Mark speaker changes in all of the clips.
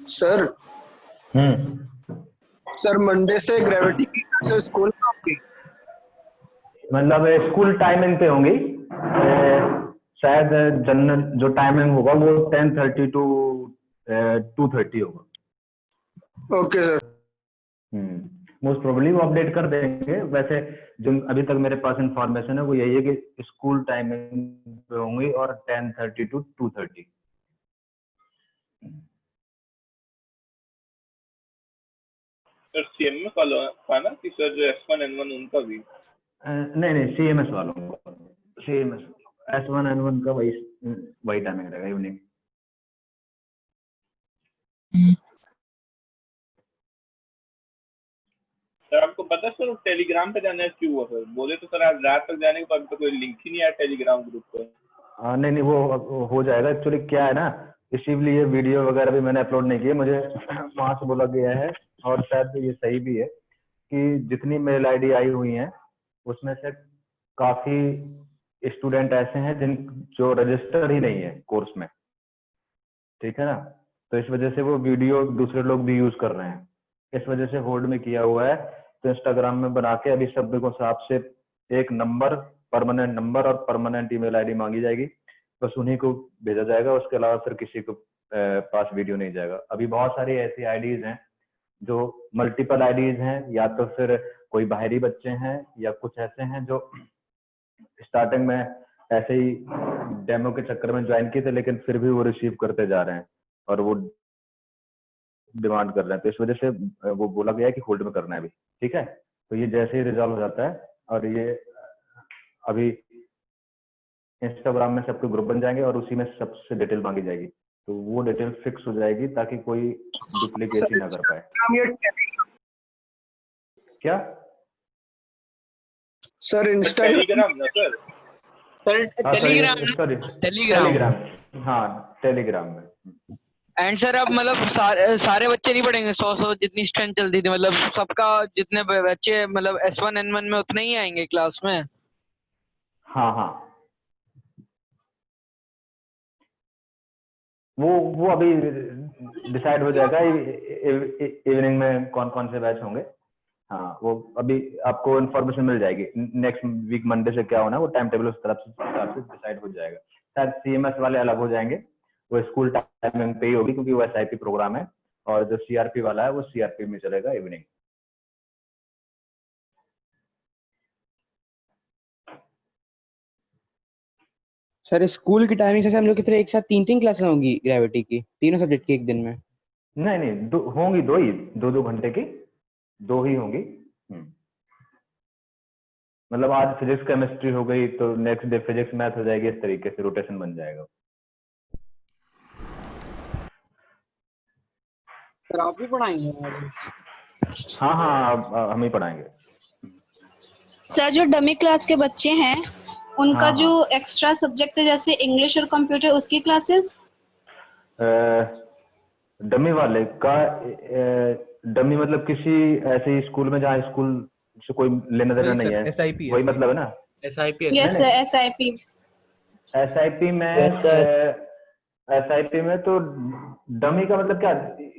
Speaker 1: Sir
Speaker 2: sir
Speaker 1: Monday से gravity की classes school में होंगी?
Speaker 2: मतलब स्कूल टाइमिंग पे होंगी। शायद जनरल जो टाइमिंग होगा वो 10:30 टू 2:30 होगा।
Speaker 1: Okay sir.
Speaker 2: मोस्ट प्रोबेबली वो अपडेट कर देंगे। वैसे जो अभी तक मेरे पास इंफॉर्मेशन है वो यही है कि स्कूल टाइमिंग पे होंगी और 10:30 टू 2:30।
Speaker 3: सर सीएमएस वालों का ना कि सर जो S1 N1 उनका भी?
Speaker 2: नहीं सीएमएस वालों का। सीएमएस S1 N1 का वही टाइमिंग रहेगा इवनिंग।
Speaker 3: सर आपको पता है सर टेलीग्राम पे जाना है क्यों हुआ सर? बोले तो सर आज रात तक जाने के बाद तो कोई लिंक ही नहीं आया टेलीग्राम ग्रुप पर।
Speaker 2: नहीं वो हो जाएगा। एक्चुअली क्या है ना, इसीलिए वीडियो वगैरह भी मैंने अपलोड नहीं किए। मुझे वहां से बोला गया है और शायद ये सही भी है कि जितनी मेल आईडी आई हुई हैं उसमें से काफी स्टूडेंट ऐसे हैं जो रजिस्टर ही नहीं है कोर्स में, ठीक है ना। तो इस वजह से वो वीडियो दूसरे लोग भी यूज कर रहे हैं, इस वजह से होल्ड में किया हुआ है। तो इंस्टाग्राम में बना के अभी सब को साथ से एक नंबर, परमानेंट नंबर और परमानेंट ईमेल आईडी मांगी जाएगी, बस उन्हीं को भेजा जाएगा। उसके अलावा फिर किसी को पास वीडियो नहीं जाएगा। अभी बहुत सारी ऐसी आईडीज हैं जो मल्टीपल आईडीज हैं, या तो फिर कोई बाहरी बच्चे हैं या कुछ ऐसे हैं जो स्टार्टिंग में ऐसे ही डेमो के चक्कर में ज्वाइन किए थे, लेकिन फिर भी वो रिसीव करते जा रहे हैं और वो डिमांड कर रहे हैं। तो इस वजह से वो बोला गया है कि होल्ड में करना है अभी, ठीक है। तो ये जैसे ही रिजॉल्व हो जाता है, और ये अभी इंस्टाग्राम में सबके ग्रुप बन जाएंगे और उसी में सबसे डिटेल मांगी जाएगी, तो वो डिटेल फिक्स हो जाएगी ताकि कोई डुप्लीकेसी ना कर पाए। क्या
Speaker 1: सर
Speaker 3: टेलीग्राम ना सर?
Speaker 4: सर
Speaker 2: टेलीग्राम, हाँ टेलीग्राम में।
Speaker 4: एंड सर अब मतलब सारे बच्चे नहीं पढ़ेंगे? 100 जितनी स्ट्रेंथ चलती थी, मतलब सबका जितने बच्चे मतलब S1 N1 में उतने ही आएंगे क्लास में?
Speaker 2: हाँ वो अभी डिसाइड हो जाएगा इवनिंग में कौन कौन से बैच होंगे। हाँ वो अभी आपको इन्फॉर्मेशन मिल जाएगी। नेक्स्ट वीक मंडे से क्या होना है वो टाइम टेबल उस तरफ से डिसाइड हो जाएगा। शायद सीएमएस वाले अलग हो जाएंगे, वो स्कूल टाइमिंग पे ही होगी क्योंकि वो एसआईपी प्रोग्राम है, और जो सीआरपी वाला है वो सीआरपी में चलेगा इवनिंग।
Speaker 5: सर स्कूल की टाइमिंग से हम लोग की फिर एक साथ 3 क्लासेस होंगी ग्रेविटी की, तीनों सब्जेक्ट की एक दिन में?
Speaker 2: नहीं होंगी दो घंटे की, दो ही होंगी। मतलब आज फिजिक्स केमिस्ट्री हो गई तो नेक्स्ट डे फिजिक्स मैथ हो जाएगी, इस तरीके से रोटेशन बन जाएगा।
Speaker 4: सर आप भी पढ़ाएंगे?
Speaker 2: हाँ हम ही पढ़ाएंगे।
Speaker 6: सर जो डमी क्लास के बच्चे हैं उनका
Speaker 2: हाँ,
Speaker 6: जो एक्स्ट्रा सब्जेक्ट है जैसे इंग्लिश और कंप्यूटर, उसकी क्लासेस?
Speaker 2: डमी वाले का डमी मतलब किसी ऐसे स्कूल में जहाँ स्कूल से कोई लेना देना नहीं है, वही मतलब है ना?
Speaker 6: यस सर,
Speaker 2: एसआईपी में तो डमी का मतलब क्या,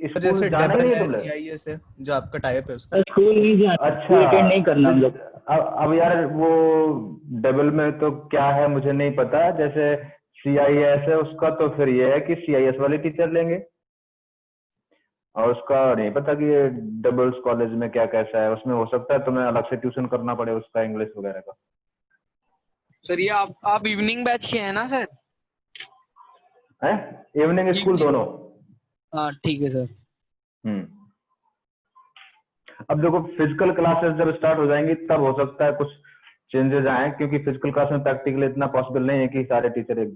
Speaker 2: स्कूल जाना ही नहीं है तुम लोग?
Speaker 7: CIS है जो आपका टाइप है उसका।
Speaker 5: स्कूल नहीं जाना,
Speaker 2: अच्छा
Speaker 5: अटेंड नहीं करना हम लोग।
Speaker 2: अब यार वो डबल में तो क्या है मुझे नहीं पता। जैसे CIS है उसका तो फिर ये है कि CIS वाले टीचर लेंगे, और उसका नहीं पता कि ये डबल्स कॉलेज में क्या कैसा है। उसमें हो सकता है तुम्हें अलग से ट्यूशन करना पड़े उसका, इंग्लिश वगैरह का।
Speaker 4: सर ये आप इवनिंग बैच के हैं ना सर?
Speaker 2: है इवनिंग स्कूल दोनों।
Speaker 4: हाँ ठीक है सर।
Speaker 2: अब देखो फिजिकल क्लासेस जब स्टार्ट हो जाएंगी तब हो सकता है कुछ चेंजेस आए, क्योंकि फिजिकल क्लास में प्रैक्टिकली इतना पॉसिबल नहीं है कि सारे टीचर एक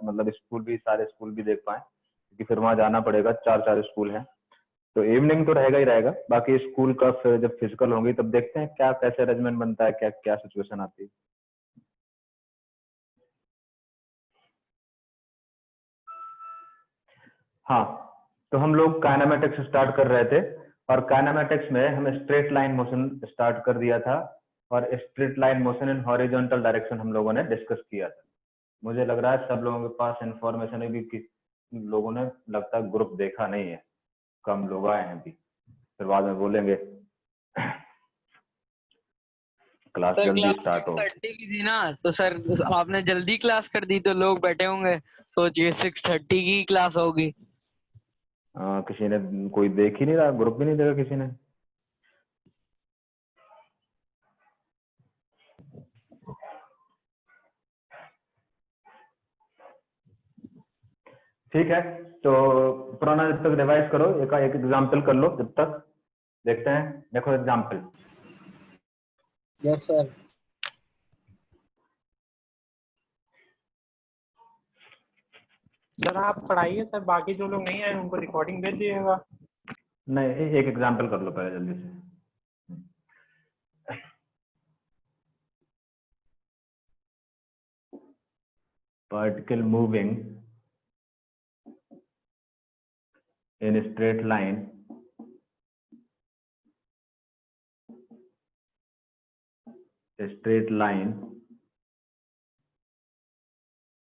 Speaker 2: मतलब सारे स्कूल भी देख पाए, क्योंकि फिर वहां जाना पड़ेगा। 4 स्कूल हैं, तो इवनिंग तो रहेगा ही रहेगा। बाकी स्कूल का फिर जब फिजिकल होंगी तब देखते हैं क्या कैसे अरेंजमेंट बनता है, क्या क्या सिचुएशन आती है। हाँ तो हम लोग काइनेमेटिक्स स्टार्ट कर रहे थे, और काइनेमेटिक्स में हमें स्ट्रेट लाइन मोशन स्टार्ट कर दिया था और straight line motion in horizontal direction हम लोगों ने डिस्कस किया था। मुझे लग रहा है सब लोगों के पास इंफॉर्मेशन है कि लोगों ने लगता है ग्रुप देखा नहीं है, कम लोग आए हैं अभी, फिर बाद में बोलेंगे क्लास
Speaker 4: सर
Speaker 2: जल्दी
Speaker 4: क्लास
Speaker 2: स्टार्ट हो।
Speaker 4: 6:30 की थी ना, तो सर आपने जल्दी क्लास कर दी तो लोग बैठे होंगे, सोचिए 6:30 की क्लास होगी।
Speaker 2: किसी ने कोई देख ही नहीं रहा, ग्रुप भी नहीं देखा किसी ने। ठीक है, तो पुराना जब तक रिवाइज करो, एक एग्जाम्पल कर लो जब तक, देखते हैं। देखो एग्जाम्पल।
Speaker 4: Yes sir.
Speaker 8: सर आप पढ़ाइए सर, बाकी जो लोग नहीं आए उनको रिकॉर्डिंग भेज दिएगा।
Speaker 2: नहीं, एक एग्जाम्पल कर लो पहले जल्दी से। particle moving in a straight line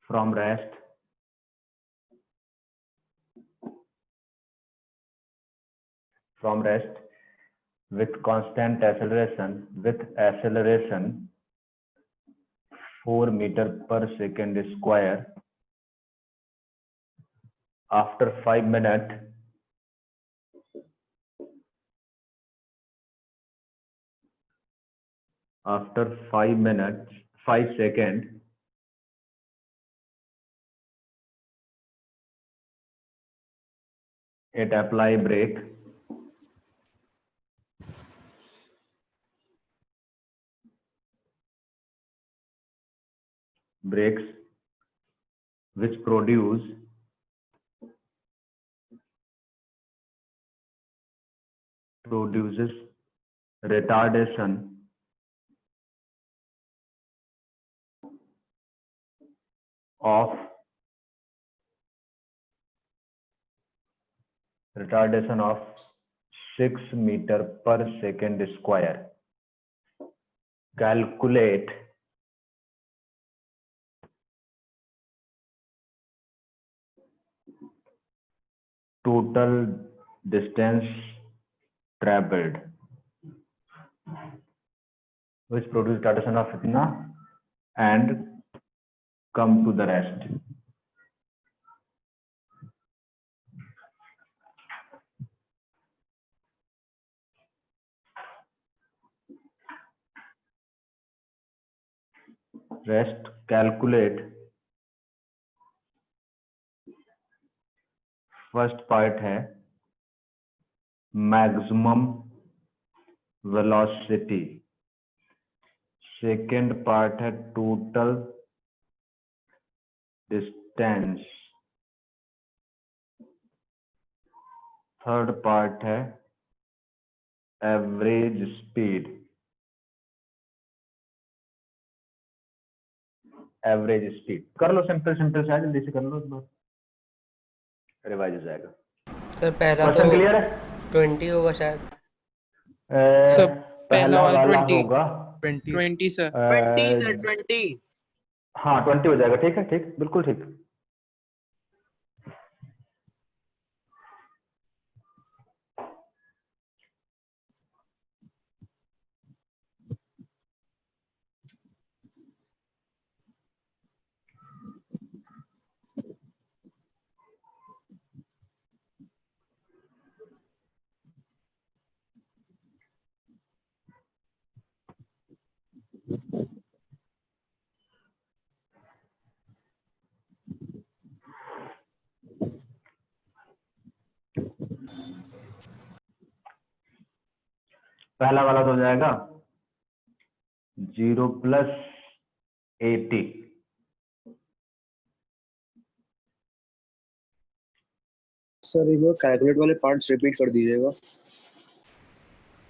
Speaker 2: from rest with constant acceleration 4 meter per second square after 5 minutes after 5 seconds it apply brake brakes which produces retardation of 6 meter per second square. Calculate total distance traveled which produce retardation of itna and come to the rest. Calculate first part है maximum velocity, second part है total distance, third part है average speed. कर लो, simple सा है, जल्दी से कर लो, revise हो जाएगा।
Speaker 9: सर पहला तो
Speaker 2: क्वेश्चन क्लियर है?
Speaker 9: 20 होगा शायद।
Speaker 8: सर
Speaker 2: पहला वाला
Speaker 8: 20
Speaker 2: होगा
Speaker 8: 20 सर।
Speaker 4: 20।
Speaker 2: हाँ 20 हो जाएगा। ठीक है, ठीक, बिल्कुल ठीक। पहला वाला तो हो जाएगा 0 + 80।
Speaker 1: सर एक बार कैलकुलेट वाले पार्ट्स रिपीट कर दीजिएगा।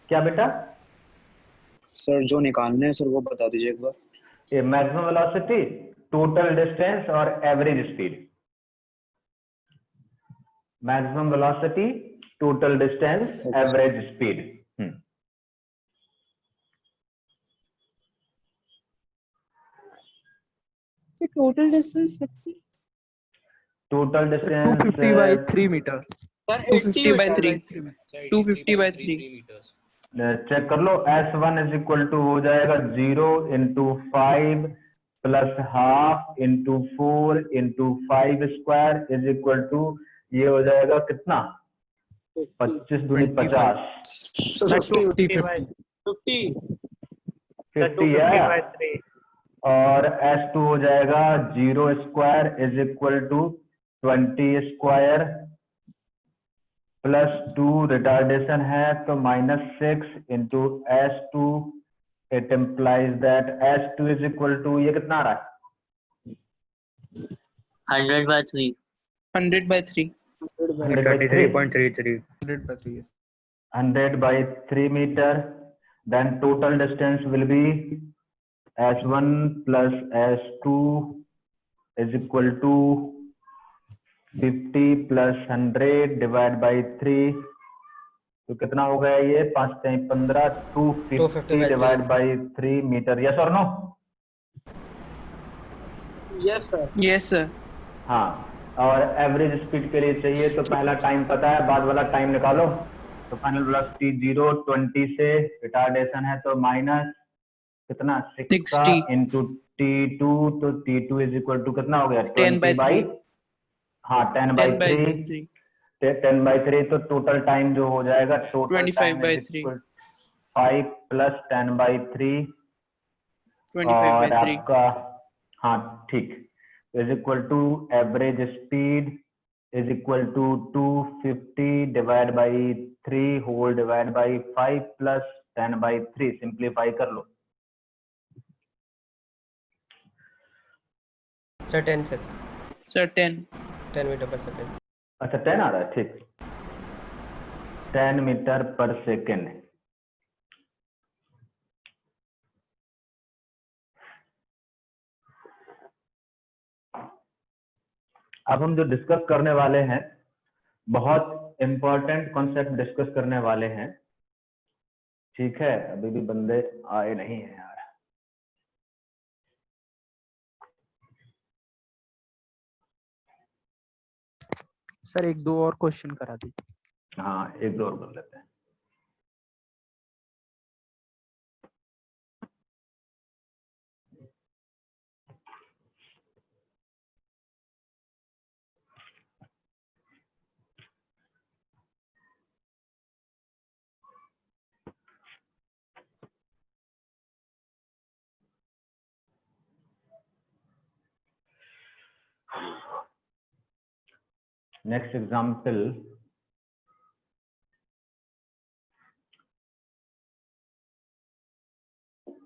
Speaker 2: क्या बेटा?
Speaker 1: सर जो निकालने हैं सर वो बता दीजिए एक बार।
Speaker 2: ये मैक्सिमम वेलोसिटी, टोटल डिस्टेंस और average speed. Maximum velocity, total distance, average speed.
Speaker 10: The total distance
Speaker 2: total distance
Speaker 10: 250 by 3 meter.
Speaker 4: Sir
Speaker 10: 250 by
Speaker 4: 80
Speaker 10: 3.
Speaker 7: Sir,
Speaker 10: 250 by 3.
Speaker 7: 3 meters.
Speaker 2: Check कर लो। S1 इज इक्वल टू हो जाएगा 0 into 5 plus half into 4 into 5 square is equal to ये हो जाएगा कितना 25 दूनी 50
Speaker 8: 250 by
Speaker 4: 50
Speaker 2: 50
Speaker 8: by
Speaker 2: है
Speaker 8: 3.
Speaker 2: और S2 हो जाएगा 0 square is equal to 20 square plus 2 retardation है तो -6 into S2 it implies that S2 is equal to ये कितना आ रहा है
Speaker 9: 100 by 3.
Speaker 10: 100 by 3.
Speaker 2: 100 by 3
Speaker 7: 100 by 3, yes.
Speaker 2: 100 by 3 meter, then total distance will be S1 plus S2 is equal to 50 plus 100 divided by 3 तो कितना हो गया ये 5 से 15 250
Speaker 9: by
Speaker 2: divided by 3 meter, yes or no?
Speaker 4: Yes sir
Speaker 10: Yes, sir.
Speaker 2: हाँ, और average speed के लिए चाहिए तो पहला टाइम पता है, बाद वाला टाइम निकालो। तो फाइनल वेलोसिटी 0 20 से रिटार्डेशन है तो माइनस कितना 60 इंटू T2 तो T2 इज इक्वल टू कितना हो गया
Speaker 10: 10 by 3.
Speaker 2: हाँ 10 by 3 10 by 3 तो टोटल टाइम जो हो जाएगा total
Speaker 10: 25 by 3.
Speaker 2: 5 plus 10 by 3
Speaker 10: 25 by
Speaker 2: और
Speaker 10: 3.
Speaker 2: आपका हाँ ठीक is equal to average speed is equal to 250 divide by 3 whole divide by 5 plus 10 by 3 simplify कर लो।
Speaker 9: Sir, 10 sir.
Speaker 10: Sir, 10.
Speaker 9: 10 meter per second.
Speaker 2: अच्छा 10 आ रहा है ठीक 10 मीटर पर सेकेंड। अब हम जो डिस्कस करने वाले हैं बहुत इंपॉर्टेंट कॉन्सेप्ट डिस्कस करने वाले हैं, ठीक है। अभी भी बंदे आए नहीं हैं यार।
Speaker 10: सर एक दो और क्वेश्चन करा दीजिए।
Speaker 2: हाँ एक दो और कर लेते हैं। Next example,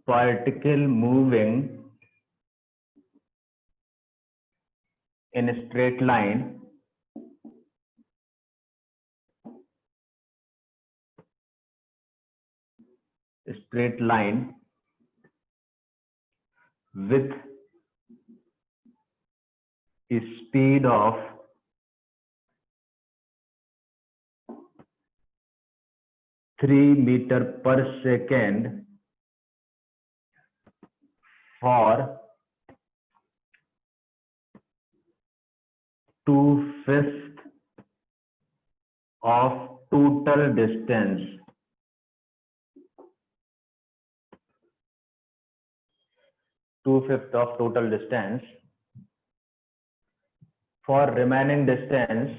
Speaker 2: particle moving in a straight line with a speed of 3 meter per second for 2/5 of total distance. 2/5 of total distance. For remaining distance,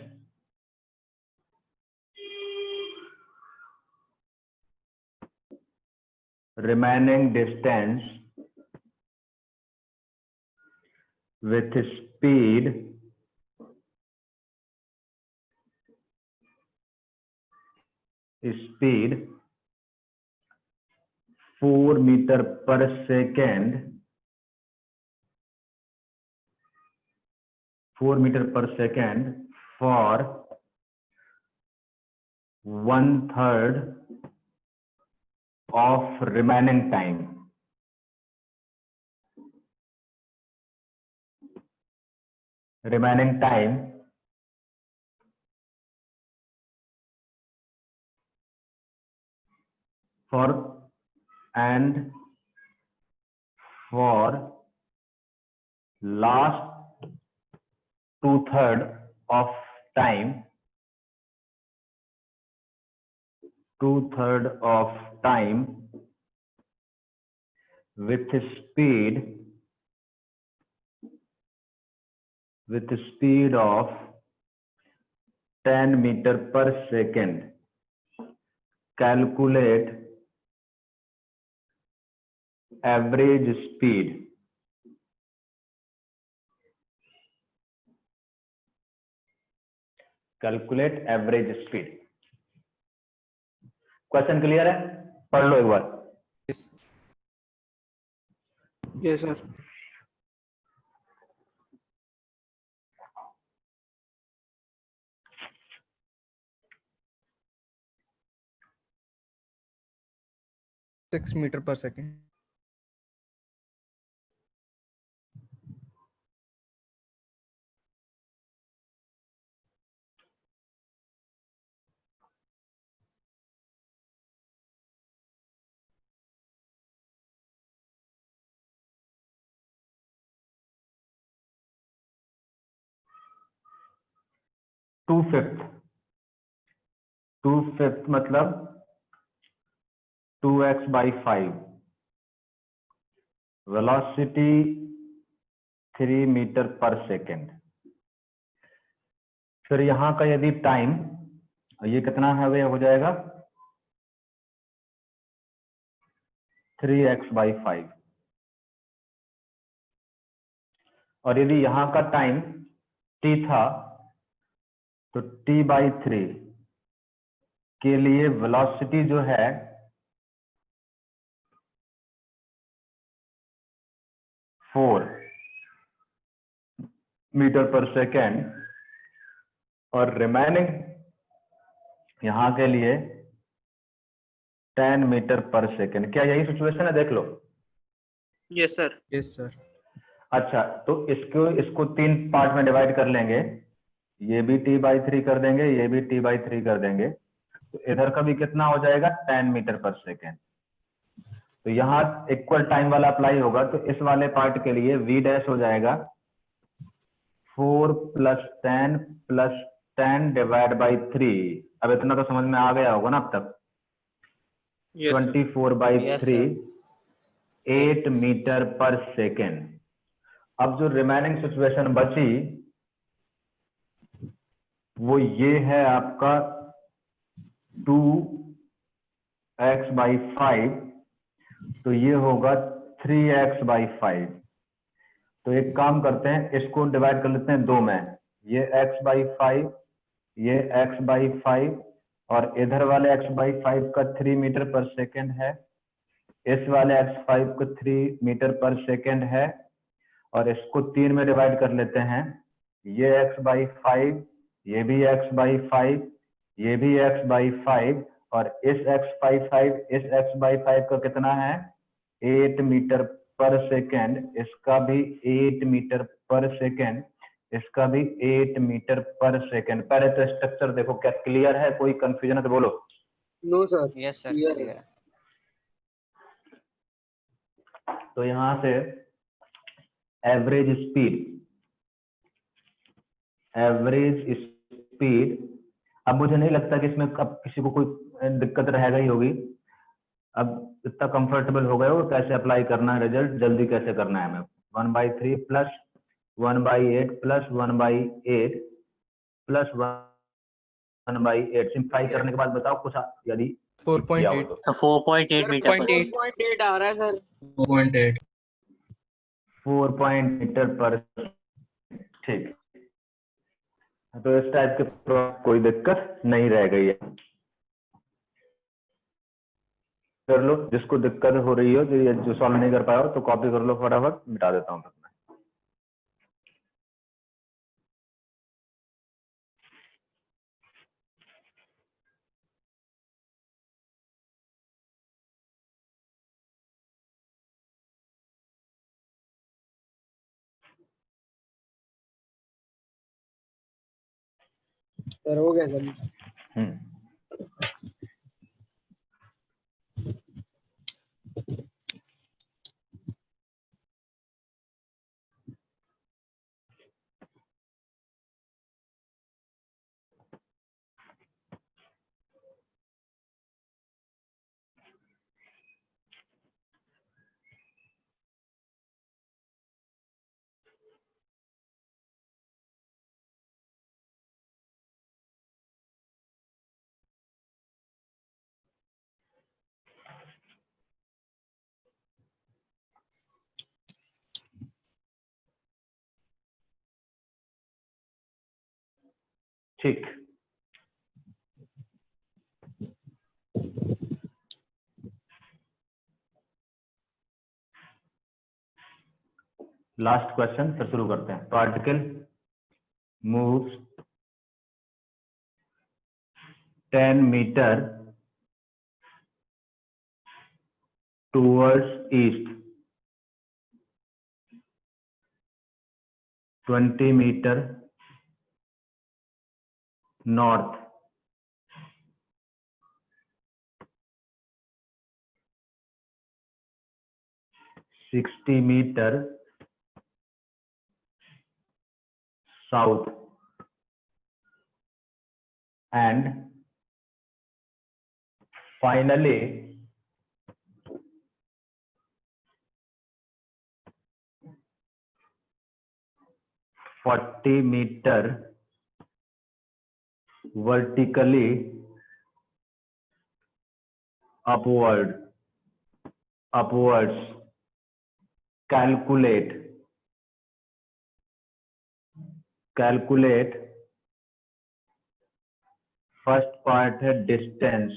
Speaker 2: with speed speed 4 meter per second 4 meter per second for 1/3 of remaining time. Remaining time for and for last 2/3 of time, 2/3 of time with speed of 10 meter per second. Calculate average speed. Calculate average speed. Question clear है? पढ़ लो एक बार.
Speaker 10: Yes, sir.
Speaker 7: Six meter per second.
Speaker 2: Two fifth मतलब 2x/5. Velocity 3 meter per second. फिर यहां का यदि टाइम, ये कितना है, वो हो जाएगा 3x/5. और यदि यहां का टाइम t था तो t/3 के लिए वेलोसिटी जो है 4 मीटर पर सेकेंड, और रिमेनिंग यहां के लिए 10 मीटर पर सेकेंड. क्या यही सिचुएशन है? देख लो.
Speaker 10: Yes, sir.
Speaker 7: Yes, sir.
Speaker 2: अच्छा, तो इसको 3 पार्ट में डिवाइड कर लेंगे. ये भी t/3 कर देंगे, ये भी t/3 कर देंगे. तो इधर का भी कितना हो जाएगा? 10 मीटर पर सेकेंड. तो यहाँ इक्वल टाइम वाला अप्लाई होगा. तो इस वाले पार्ट के लिए v डैश हो जाएगा 4 + 10 + 10 / 3. अब इतना तो समझ में आ गया होगा ना अब तक?
Speaker 10: Yes, sir.
Speaker 2: 24/3 8 metre per second. अब जो रिमेनिंग सिचुएशन बची वो ये है आपका 2x/5. तो ये होगा 3x/5. तो एक काम करते हैं, इसको डिवाइड कर लेते हैं 2 में. ये x/5, ये x/5, और इधर वाले x/5 का 3 मीटर पर सेकेंड है. इस वाले x5 को 3 मीटर पर सेकेंड है. और इसको 3 में डिवाइड कर लेते हैं. ये x/5, ये भी x/5, ये भी x/5, और इस x/5 इस x/5 का कितना है? 8 मीटर पर सेकेंड. इसका भी 8 मीटर पर सेकेंड, इसका भी 8 मीटर पर सेकेंड. पहले तो स्ट्रक्चर देखो, क्या क्लियर है? कोई कंफ्यूजन है तो बोलो.
Speaker 4: No sir.
Speaker 9: Yes sir.
Speaker 4: Clear है.
Speaker 2: तो यहां से एवरेज स्पीड, अब मुझे नहीं लगता कि इसमें अब किसी को कोई दिक्कत रहेगा ही होगी. अब इतना कंफर्टेबल हो गए हो कैसे अप्लाई करना है, रिजल्ट जल्दी कैसे करना है. हमें 1/3 + 1/8 + 1/8 + 1/8 सिंप्लाई करने के बाद बताओ कुछ यदि
Speaker 7: 4.8.
Speaker 9: 4.8 मीटर पर
Speaker 4: 4.8 आ रहा है सर.
Speaker 7: 4.8.
Speaker 2: 4 मीटर पर. ठीक. तो इस टाइप के कोई दिक्कत नहीं रह गई है. कर लो, जिसको दिक्कत हो रही हो, जो सॉल्व नहीं कर पाया हो तो कॉपी कर लो फटाफट, मिटा देता हूँ.
Speaker 4: सर हो गया सर.
Speaker 2: ठीक, लास्ट क्वेश्चन फिर शुरू करते हैं। Particle moves 10 meter towards east, 20 meter north, 60 meter south and finally 40 meter vertically upwards. Calculate first part है डिस्टेंस,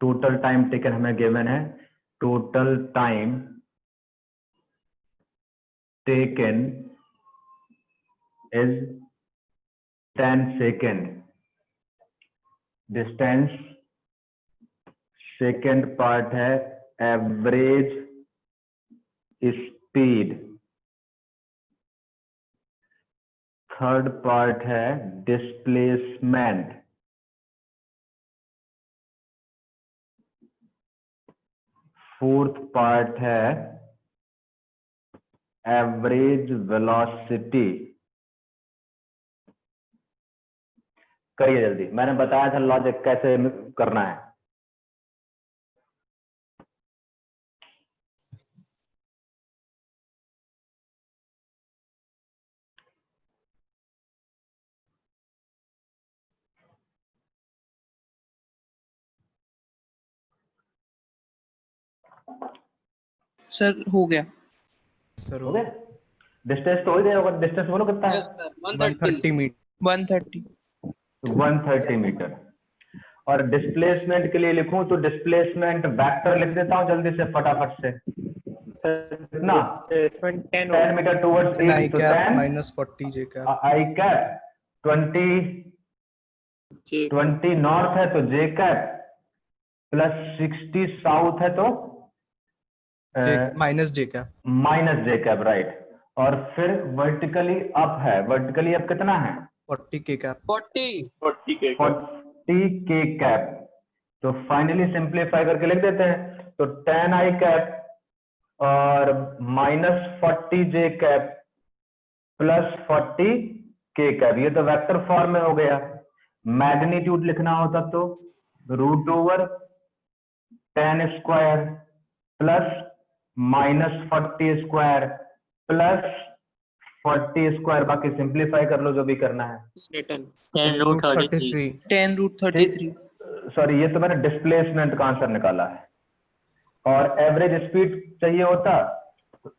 Speaker 2: टोटल टाइम टेकन हमें गिवन है, total time taken is 10 second. Distance second part है average speed, third part है displacement, fourth part है average velocity. करिए जल्दी, मैंने बताया था लॉजिक कैसे करना है।
Speaker 10: सर हो गया।
Speaker 7: सर
Speaker 2: हो गया? डिस्टेंस तो हो ही गया होगा। डिस्टेंस बोलो कितना है?
Speaker 7: 130 मीटर
Speaker 2: 130 मीटर। और डिस्प्लेसमेंट के लिए लिखूं तो डिस्प्लेसमेंट वेक्टर लिख देता हूं जल्दी से फटाफट से। कितना? 10 मीटर टुवर्ड्स
Speaker 7: आई
Speaker 2: ईस्ट, तो
Speaker 7: कैप
Speaker 2: 10
Speaker 7: माइनस 40 जे कैप,
Speaker 2: आई कैप 20 नॉर्थ है तो जे कैप प्लस 60 साउथ है तो
Speaker 7: माइनस जे कैप,
Speaker 2: माइनस जे कैप, राइट। और फिर वर्टिकली अप है, वर्टिकली अप कितना है?
Speaker 7: 40 के कैप,
Speaker 3: 40 के
Speaker 2: 40 के कैप। तो फाइनली सिंप्लीफाई करके लिख देते हैं, तो 10 आई कैप और माइनस 40 जे कैप प्लस 40 के कैप। ये तो वेक्टर फॉर्म में हो गया। मैग्नीट्यूड लिखना होता तो root over 10 square plus minus 40 square plus 40 square, बाकी सिंप्लीफाई कर लो जो भी करना है।
Speaker 9: 10 रूट 33।
Speaker 10: 10 रूट 33।
Speaker 2: सॉरी, ये तो मैंने डिस्प्लेसमेंट का आंसर निकाला है। और एवरेज स्पीड चाहिए होता,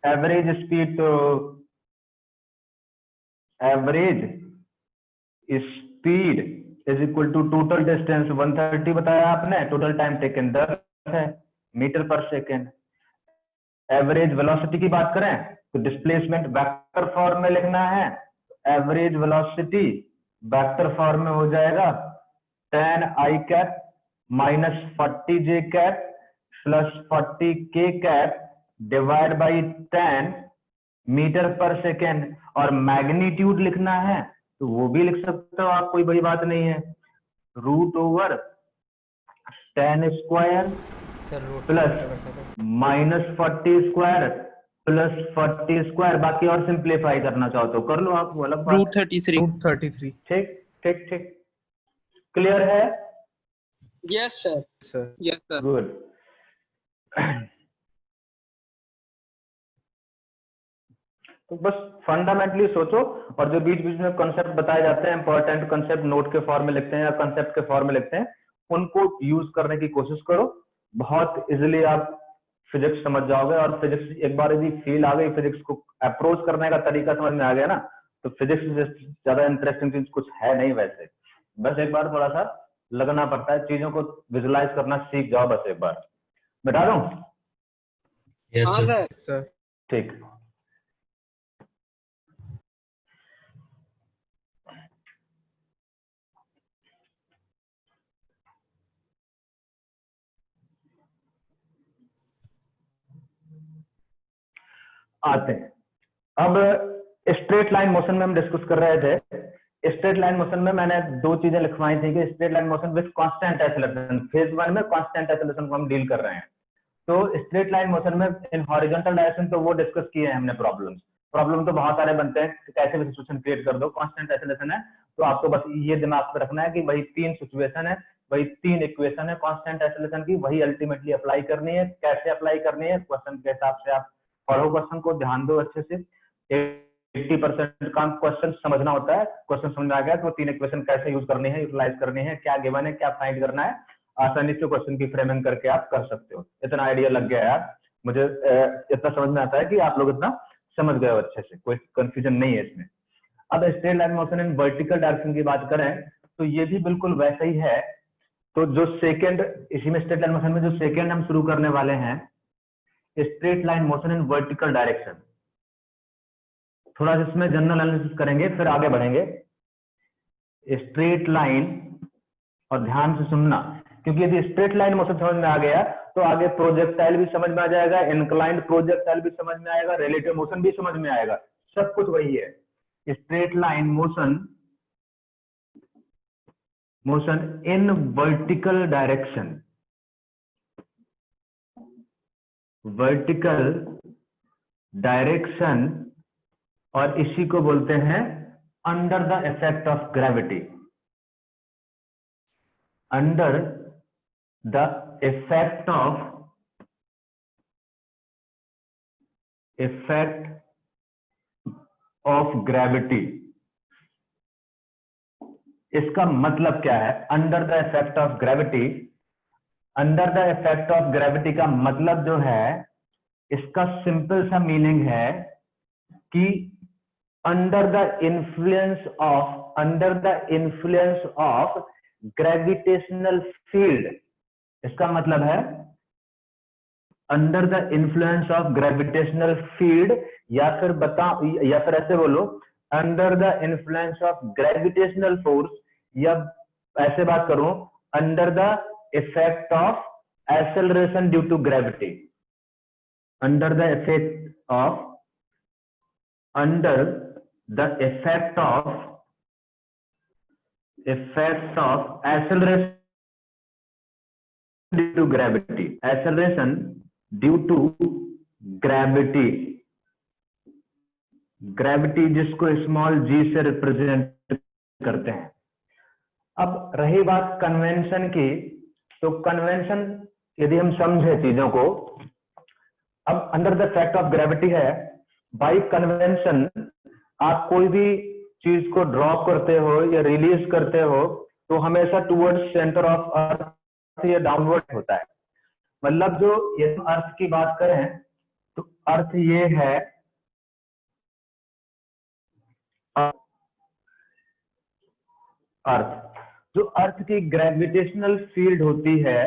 Speaker 2: एवरेज स्पीड तो average speed is equal to total distance 130 बताया आपने, टोटल टाइम टेकन 10 है metre per second. Average velocity की बात करें तो डिस्प्लेसमेंट वेक्टर फॉर्म में लिखना है, एवरेज वेलोसिटी वेक्टर फॉर्म में हो जाएगा 10 आई कैप माइनस 40 जे कैप प्लस 40 के cap divide by 10 metre per second. और मैग्नीट्यूड लिखना है तो वो भी लिख सकते हो आप, कोई बड़ी बात नहीं है, root over 10 square plus minus 40 square plus 40 square. बाकी और सिंप्लीफाई करना चाहो तो कर लो आप, वो अलग बात।
Speaker 10: रूट 33।
Speaker 2: ठीक ठीक ठीक, क्लियर है?
Speaker 4: Yes sir. Yes sir.
Speaker 2: Good. तो बस फंडामेंटली सोचो, और जो बीच बीच में कॉन्सेप्ट बताए जाते हैं, इंपॉर्टेंट कॉन्सेप्ट नोट के फॉर्म में लिखते हैं या कॉन्सेप्ट के फॉर्म में लिखते हैं, उनको यूज करने की कोशिश करो। बहुत इजीली आप फिजिक्स समझ जाओगे, और फिजिक्स एक बार यदि फील आ गई, फिजिक्स को अप्रोच करने का तरीका समझ में आ गया ना, तो फिजिक्स से ज्यादा इंटरेस्टिंग चीज कुछ है नहीं वैसे। बस एक बार थोड़ा सा लगना पड़ता है, चीजों को विजुलाइज करना सीख जाओ बस एक बार। बता दूं?
Speaker 4: हाँ सर।
Speaker 7: सर
Speaker 2: ठीक। आते हैं अब स्ट्रेट लाइन मोशन में हम डिस्कस कर रहे थे। स्ट्रेट लाइन मोशन में मैंने दो चीजें लिखवाई थी कि straight line motion with constant acceleration, phase 1 में कांस्टेंट एक्सेलरेशन को हम डील कर रहे हैं। तो स्ट्रेट लाइन मोशन में इन हॉरिजॉन्टल डायरेक्शन तो वो डिस्कस किए हैं हमने। प्रॉब्लम तो बहुत सारे बनते हैं, कैसे भी सिचुएशन क्रिएट कर दो, कांस्टेंट एक्सेलरेशन है तो आपको बस ये दिमाग में रखना है कि वही 3 सिचुएशन है, वही 3 इक्वेशन है कांस्टेंट एक्सेलरेशन की, वही अल्टीमेटली अप्लाई करनी है। कैसे अप्लाई करनी है, क्वेश्चन के हिसाब से आप पढ़ो, क्वेश्चन को ध्यान दो अच्छे से। 80% काम क्वेश्चन समझना होता है। क्वेश्चन समझ में आ गया तो 3 इक्वेशन कैसे यूज करनी है, यूटिलाइज करनी है, क्या गिवन है, क्या फाइंड करना है, आसानी से क्वेश्चन की फ्रेमिंग करके आप कर सकते हो। इतना आइडिया लग गया यार, मुझे इतना समझ में आता है कि आप लोग इतना समझ गए हो अच्छे से, कोई कंफ्यूजन नहीं है इसमें। अब straight line motion in vertical direction की बात करें तो ये भी बिल्कुल वैसा ही है। तो जो सेकेंड, इसी में स्ट्रेट लाइन मोशन में जो सेकेंड हम शुरू करने वाले हैं, straight line motion in vertical direction, थोड़ा सा इसमें जनरल एनालिसिस करेंगे फिर आगे बढ़ेंगे। स्ट्रेट लाइन, और ध्यान से सुनना, क्योंकि यदि स्ट्रेट लाइन मोशन समझ में आ गया तो आगे प्रोजेक्टाइल भी समझ में आ जाएगा, इंक्लाइंड प्रोजेक्टाइल भी समझ में आएगा, रिलेटिव मोशन भी समझ में आएगा, सब कुछ वही है। Straight line motion in vertical direction, vertical direction, और इसी को बोलते हैं under the effect of gravity. Under the effect of gravity. इसका मतलब क्या है under the effect of gravity? Under the effect of gravity का मतलब जो है, इसका सिंपल सा मीनिंग है कि under the influence of gravitational field. इसका मतलब है under the influence of gravitational field, या फिर ऐसे बोलो under the influence of gravitational force, या ऐसे बात करूं under the effect of acceleration due to gravity. Under the effect of acceleration due to gravity, acceleration due to gravity, gravity जिसको small g से रिप्रेजेंट करते हैं। अब रही बात कन्वेंशन की, तो कन्वेंशन यदि हम समझे चीजों को, अब under the effect of gravity है, बाय कन्वेंशन आप कोई भी चीज को ड्रॉप करते हो या रिलीज करते हो तो हमेशा टुवर्ड्स सेंटर ऑफ अर्थ या डाउनवर्ड होता है। मतलब जो यदि अर्थ की बात करें तो अर्थ ये है, अर्थ जो अर्थ की ग्रेविटेशनल फील्ड होती है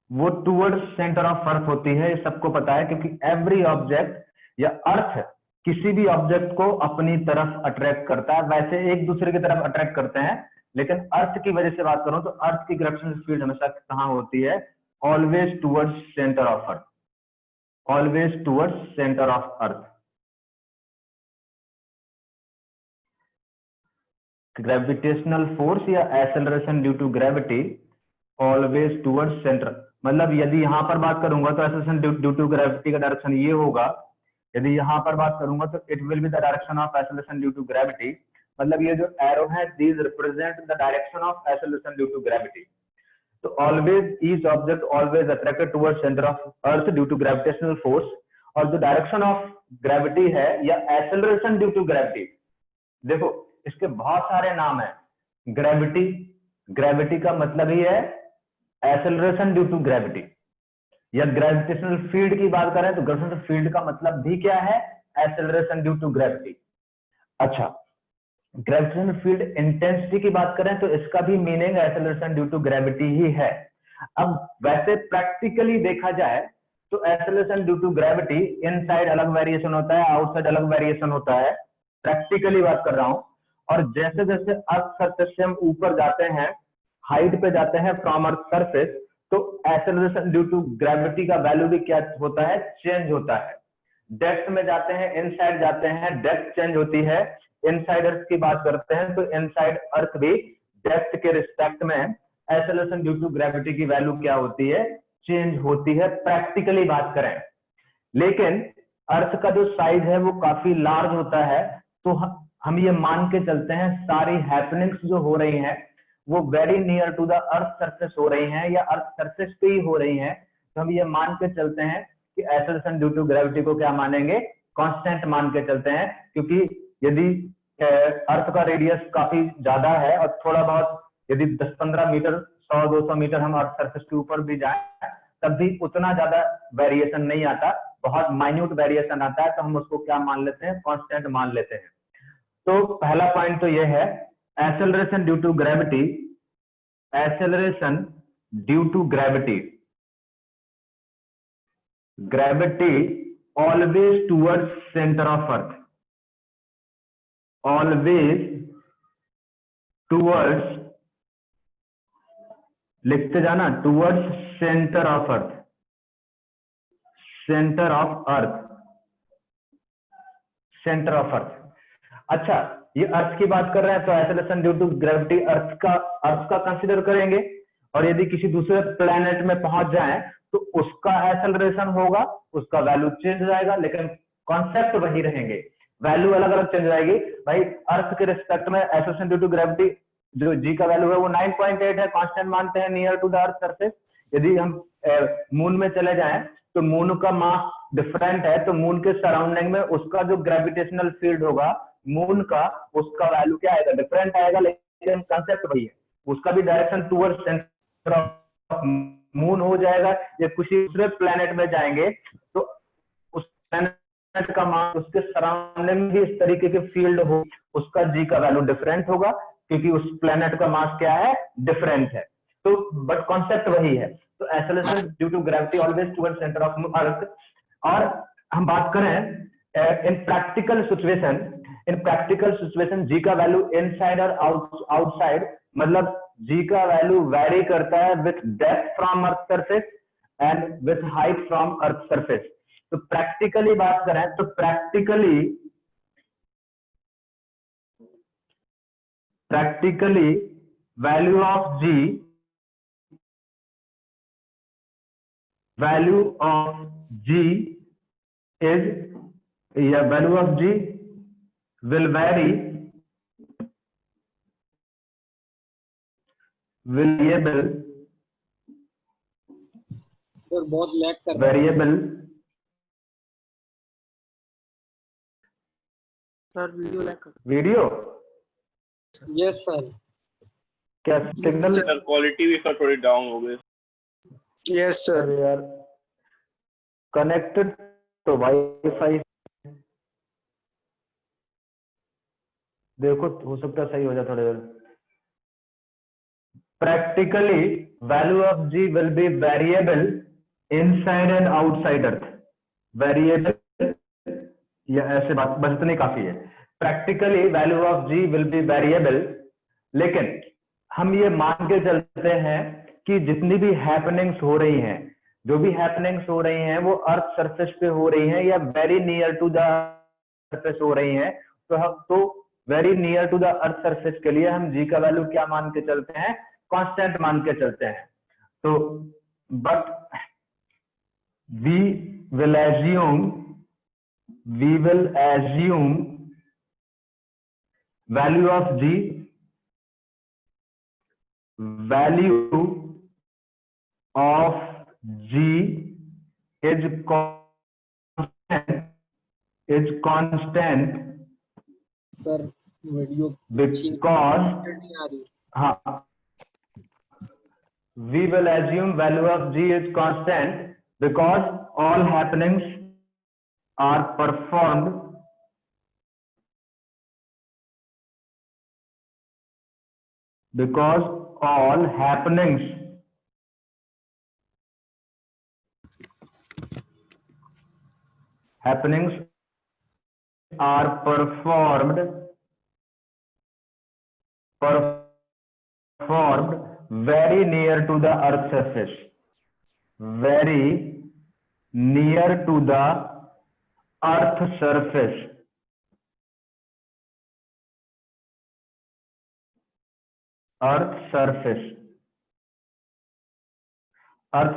Speaker 2: वो टुवर्ड्स सेंटर ऑफ अर्थ होती है, ये सबको पता है, क्योंकि एवरी ऑब्जेक्ट या अर्थ किसी भी ऑब्जेक्ट को अपनी तरफ अट्रैक्ट करता है। वैसे एक दूसरे की तरफ अट्रैक्ट करते हैं, लेकिन अर्थ की वजह से बात करूं तो अर्थ की ग्रेविटेशनल फील्ड हमेशा कहां होती है? Always towards centre of earth, always towards centre of earth. Gravitational force या acceleration due to gravity always towards centre, मतलब यदि यहां पर बात करूंगा तो एक्सेलरेशन ड्यू टू ग्रेविटी का डायरेक्शन ये होगा, यदि यहां पर बात करूंगा तो it will be the direction of acceleration due to gravity. मतलब ये जो एरो है these represent the direction of acceleration due to gravity. तो always each object always attracted towards centre of earth due to gravitational force, और जो direction of gravity है या acceleration due to gravity, देखो इसके बहुत सारे नाम है। ग्रेविटी, ग्रेविटी का मतलब ही है एक्सेलरेशन ड्यू टू ग्रेविटी। या ग्रेविटेशनल फील्ड की बात करें तो ग्रेविटेशनल फील्ड का मतलब भी क्या है, एक्सेलरेशन ड्यू टू ग्रेविटी। अच्छा, ग्रेविटेशनल फील्ड इंटेंसिटी की बात करें तो इसका भी meaning acceleration due to gravity ही है। अब वैसे प्रैक्टिकली देखा जाए तो acceleration due to gravity inside अलग वेरिएशन होता है, आउटसाइड अलग वेरिएशन होता है, प्रैक्टिकली बात कर रहा हूं। और जैसे जैसे अर्थ सरफेस से हम ऊपर जाते हैं, हाइट पे जाते हैं फ्रॉम अर्थ सरफेस, तो एक्सेलरेशन ड्यू टू ग्रेविटी का वैल्यू भी क्या होता है, चेंज होता है। डेप्थ में जाते हैं, इनसाइड जाते हैं, डेप्थ चेंज होती है। इनसाइड अर्थ की बात करते हैं तो इनसाइड अर्थ भी डेप्थ के रिस्पेक्ट में एक्सेलरेशन ड्यू टू ग्रेविटी की वैल्यू क्या होती है, चेंज होती है, प्रैक्टिकली बात करें। लेकिन अर्थ का जो साइज है वो काफी लार्ज होता है, तो हम ये मान के चलते हैं सारी हैपनिंग्स जो हो रही हैं वो very near to the earth surface हो रही हैं या अर्थ सरफेस पे ही हो रही हैं, तो हम ये मान के चलते हैं कि एक्सेलरेशन ड्यू टू ग्रेविटी को क्या मानेंगे, कांस्टेंट मान के चलते हैं। क्योंकि यदि अर्थ का रेडियस काफी ज्यादा है और थोड़ा बहुत यदि 10-15 मीटर 100-200 मीटर हम अर्थ सरफेस के ऊपर भी जाएं तब भी उतना ज्यादा वेरिएशन नहीं आता, बहुत माइन्यूट वेरिएशन आता है, तो हम उसको क्या मान लेते हैं, कांस्टेंट मान लेते हैं। तो पहला पॉइंट तो ये है, acceleration due to gravity, acceleration due to gravity, gravity always towards centre of earth, always towards, लिखते जाना, towards centre of earth, centre of earth, centre of earth. अच्छा, ये अर्थ की बात कर रहे हैं तो acceleration due to gravity earth का कंसीडर करेंगे, और यदि किसी दूसरे प्लेनेट में पहुंच जाएं तो उसका एक्सेलरेशन होगा, उसका वैल्यू चेंज हो जाएगा, लेकिन कॉन्सेप्ट वही रहेंगे, वैल्यू अलग अलग चेंज हो जाएगी। भाई अर्थ के रिस्पेक्ट में एक्सेलरेशन ड्यू टू ग्रेविटी जो जी का वैल्यू है वो 9.8 है, कांस्टेंट मानते हैं near to the earth surface. यदि हम मून में चले जाएं तो मून का मास डिफरेंट है, तो मून के सराउंडिंग में उसका जो ग्रेविटेशनल फील्ड होगा मून का, उसका वैल्यू क्या आएगा, डिफरेंट आएगा, लेकिन कंसेप्ट वही है, उसका भी direction towards centre of moon हो जाएगा। या किसी दूसरे प्लेनेट में जाएंगे तो उस प्लेनेट का मास, उसके सराउंडिंग में भी इस तरीके के फील्ड हो, उसका जी का वैल्यू डिफरेंट होगा, क्योंकि उस प्लेनेट का मास क्या है, डिफरेंट है। तो बट कॉन्सेप्ट वही है। तो acceleration due to gravity always towards centre of earth. और हम बात करें इन प्रैक्टिकल सिचुएशन जी का वैल्यू इनसाइड और आउटसाइड, मतलब जी का वैल्यू वैरी करता है with depth from earth surface and with height from earth surface. तो प्रैक्टिकली बात करें तो practically value of g, value of g is, yeah, value of g will vary, variable,
Speaker 10: sir बहुत lag कर रहा है।
Speaker 2: variable,
Speaker 10: सर वीडियो लैग कर,
Speaker 2: video,
Speaker 10: yes sir,
Speaker 2: क्या सिग्नल,
Speaker 3: सर क्वालिटी भी सर थोड़ी डाउन हो गई।
Speaker 1: Yes sir.
Speaker 2: अरे यार कनेक्टेड तो वाईफाई, देखो हो सकता है सही हो जाए थोड़ी देर। Practically value of g will be variable inside and outside earth, variable, या ऐसे बात बस इतनी काफी है। Practically value of g will be variable, लेकिन हम ये मान के चलते हैं कि जितनी भी हैपनिंग्स हो रही हैं, जो भी हैपनिंग्स हो रही हैं वो अर्थ सरफेस पे हो रही हैं या very near to the surface हो रही हैं, तो very near to the earth surface के लिए हम जी का वैल्यू क्या मान के चलते हैं, कांस्टेंट मान के चलते हैं। तो but we will assume value of g, value of G is constant
Speaker 10: sir video
Speaker 2: because,
Speaker 10: नहीं आ रही।
Speaker 2: हाँ, we will assume value of G is constant because all happenings are performed because all happenings are performed very near to the earth surface, very near to the earth surface. Earth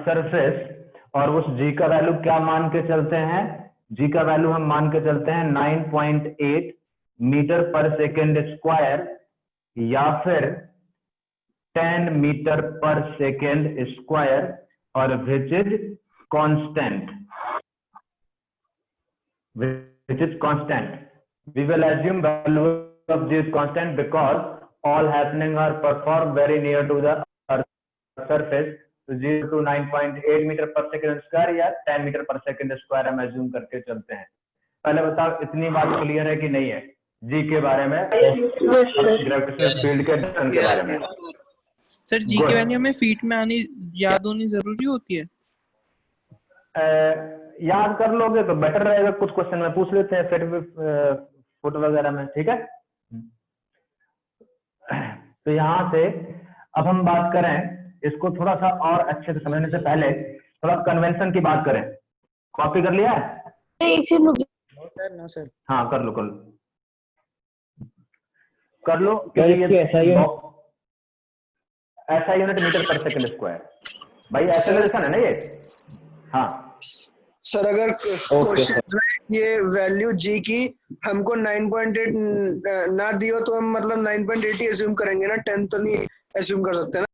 Speaker 2: surface, और उस जी का value क्या मान के चलते हैं? जी का value हम मान के चलते हैं 9.8 मीटर पर सेकेंड स्क्वायर या फिर 10 मीटर पर सेकेंड स्क्वायर, और which is constant. We will assume value of G is constant because all happening are performed very near to the earth surface. तो 0 to 9.8 metre per second square या 10 metre per second square हम assume करके चलते हैं. पहले बताओ इतनी बात क्लियर है कि नहीं है जी के बारे में, ग्रेविटेशनल फील्ड के डायरेक्शन के बारे में?
Speaker 10: सर जी की वैल्यू हमें फीट में आनी याद होनी जरूरी होती है?
Speaker 2: याद कर लोगे तो बेटर रहेगा. कुछ क्वेश्चन में पूछ लेते हैं फिर फुट वगैरह में, ठीक है. तो यहाँ से अब हम बात करें इसको थोड़ा सा और अच्छे से समझने से पहले थोड़ा कन्वेंशन की बात करें. कॉपी कर लिया है?
Speaker 10: No sir.
Speaker 2: हाँ कर लो ऐसा unit metre per second square. भाई एक्सेलरेशन है ना ये. हाँ
Speaker 1: सर अगर क्वेश्चन में ये वैल्यू जी की हमको 9.8 ना दियो तो हम मतलब 9.8 ही एज्यूम करेंगे ना, 10 तो नहीं एज्यूम कर सकते ना.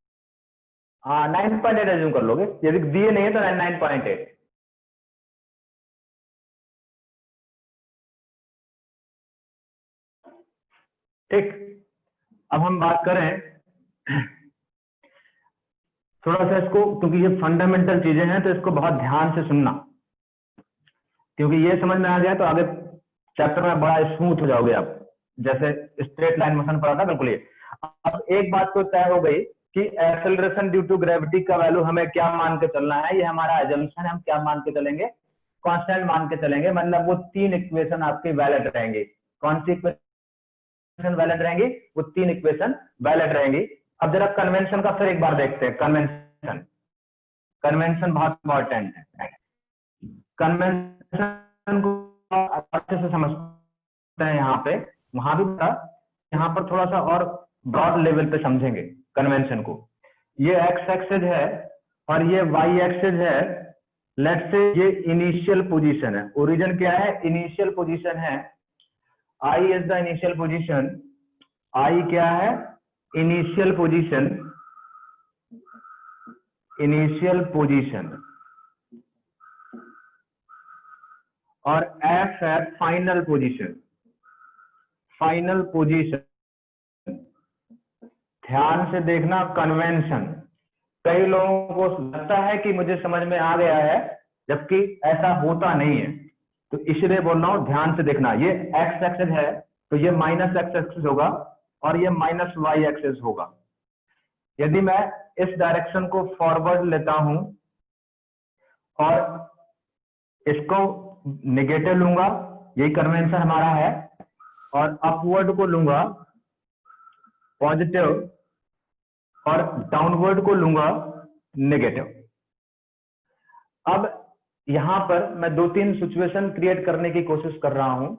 Speaker 2: हाँ 9.8 एज्यूम कर लोगे, यदि दिए नहीं है तो 9.8. ठीक. अब हम बात करें थोड़ा सा इसको, क्योंकि ये फंडामेंटल चीजें हैं तो इसको बहुत ध्यान से सुनना, क्योंकि ये समझ में आ गया तो आगे चैप्टर में बड़ा स्मूथ हो जाओगे आप, जैसे स्ट्रेट लाइन मोशन पढ़ा था बिल्कुल ये. अब एक बात तो तय हो गई कि एक्सेलरेशन ड्यू टू ग्रेविटी का वैल्यू हमें क्या मान के चलना है. ये हमारा एजम्पशन है, हम क्या मान के चलेंगे? कांस्टेंट मान के चलेंगे. मतलब वो 3 इक्वेशन आपकी वैलिड रहेंगी. कौन सी इक्वेशन वैलिड रहेंगी? वो 3 इक्वेशन वैलिड रहेंगी. अब जरा कन्वेंशन का फिर एक बार देखते हैं. कन्वेंशन बहुत इंपॉर्टेंट है. कन्वेंशन को अच्छे से समझते हैं यहाँ पे, वहां भी था, यहाँ पर थोड़ा सा और ब्रॉड लेवल पे समझेंगे कन्वेंशन को. ये एक्स एक्सिस है और ये वाई एक्सिस है. लेट्स से ये इनिशियल पोजीशन है. ओरिजिन क्या है? इनिशियल पोजीशन है. I is the initial position. आई क्या है? Initial position. और एफ है फाइनल पोजीशन. ध्यान से देखना कन्वेंशन. कई लोगों को लगता है कि मुझे समझ में आ गया है, जबकि ऐसा होता नहीं है. तो इसलिए बोल रहा हूं ध्यान से देखना. ये एक्स एक्सिस है तो ये माइनस एक्स एक्सिस होगा और ये माइनस वाई एक्सिस होगा. यदि मैं इस डायरेक्शन को फॉरवर्ड लेता हूं और इसको नेगेटिव लूंगा, यही कन्वेंशन हमारा है, और अपवर्ड को लूंगा पॉजिटिव और डाउनवर्ड को लूंगा नेगेटिव. अब यहां पर मैं 2-3 सिचुएशन क्रिएट करने की कोशिश कर रहा हूं.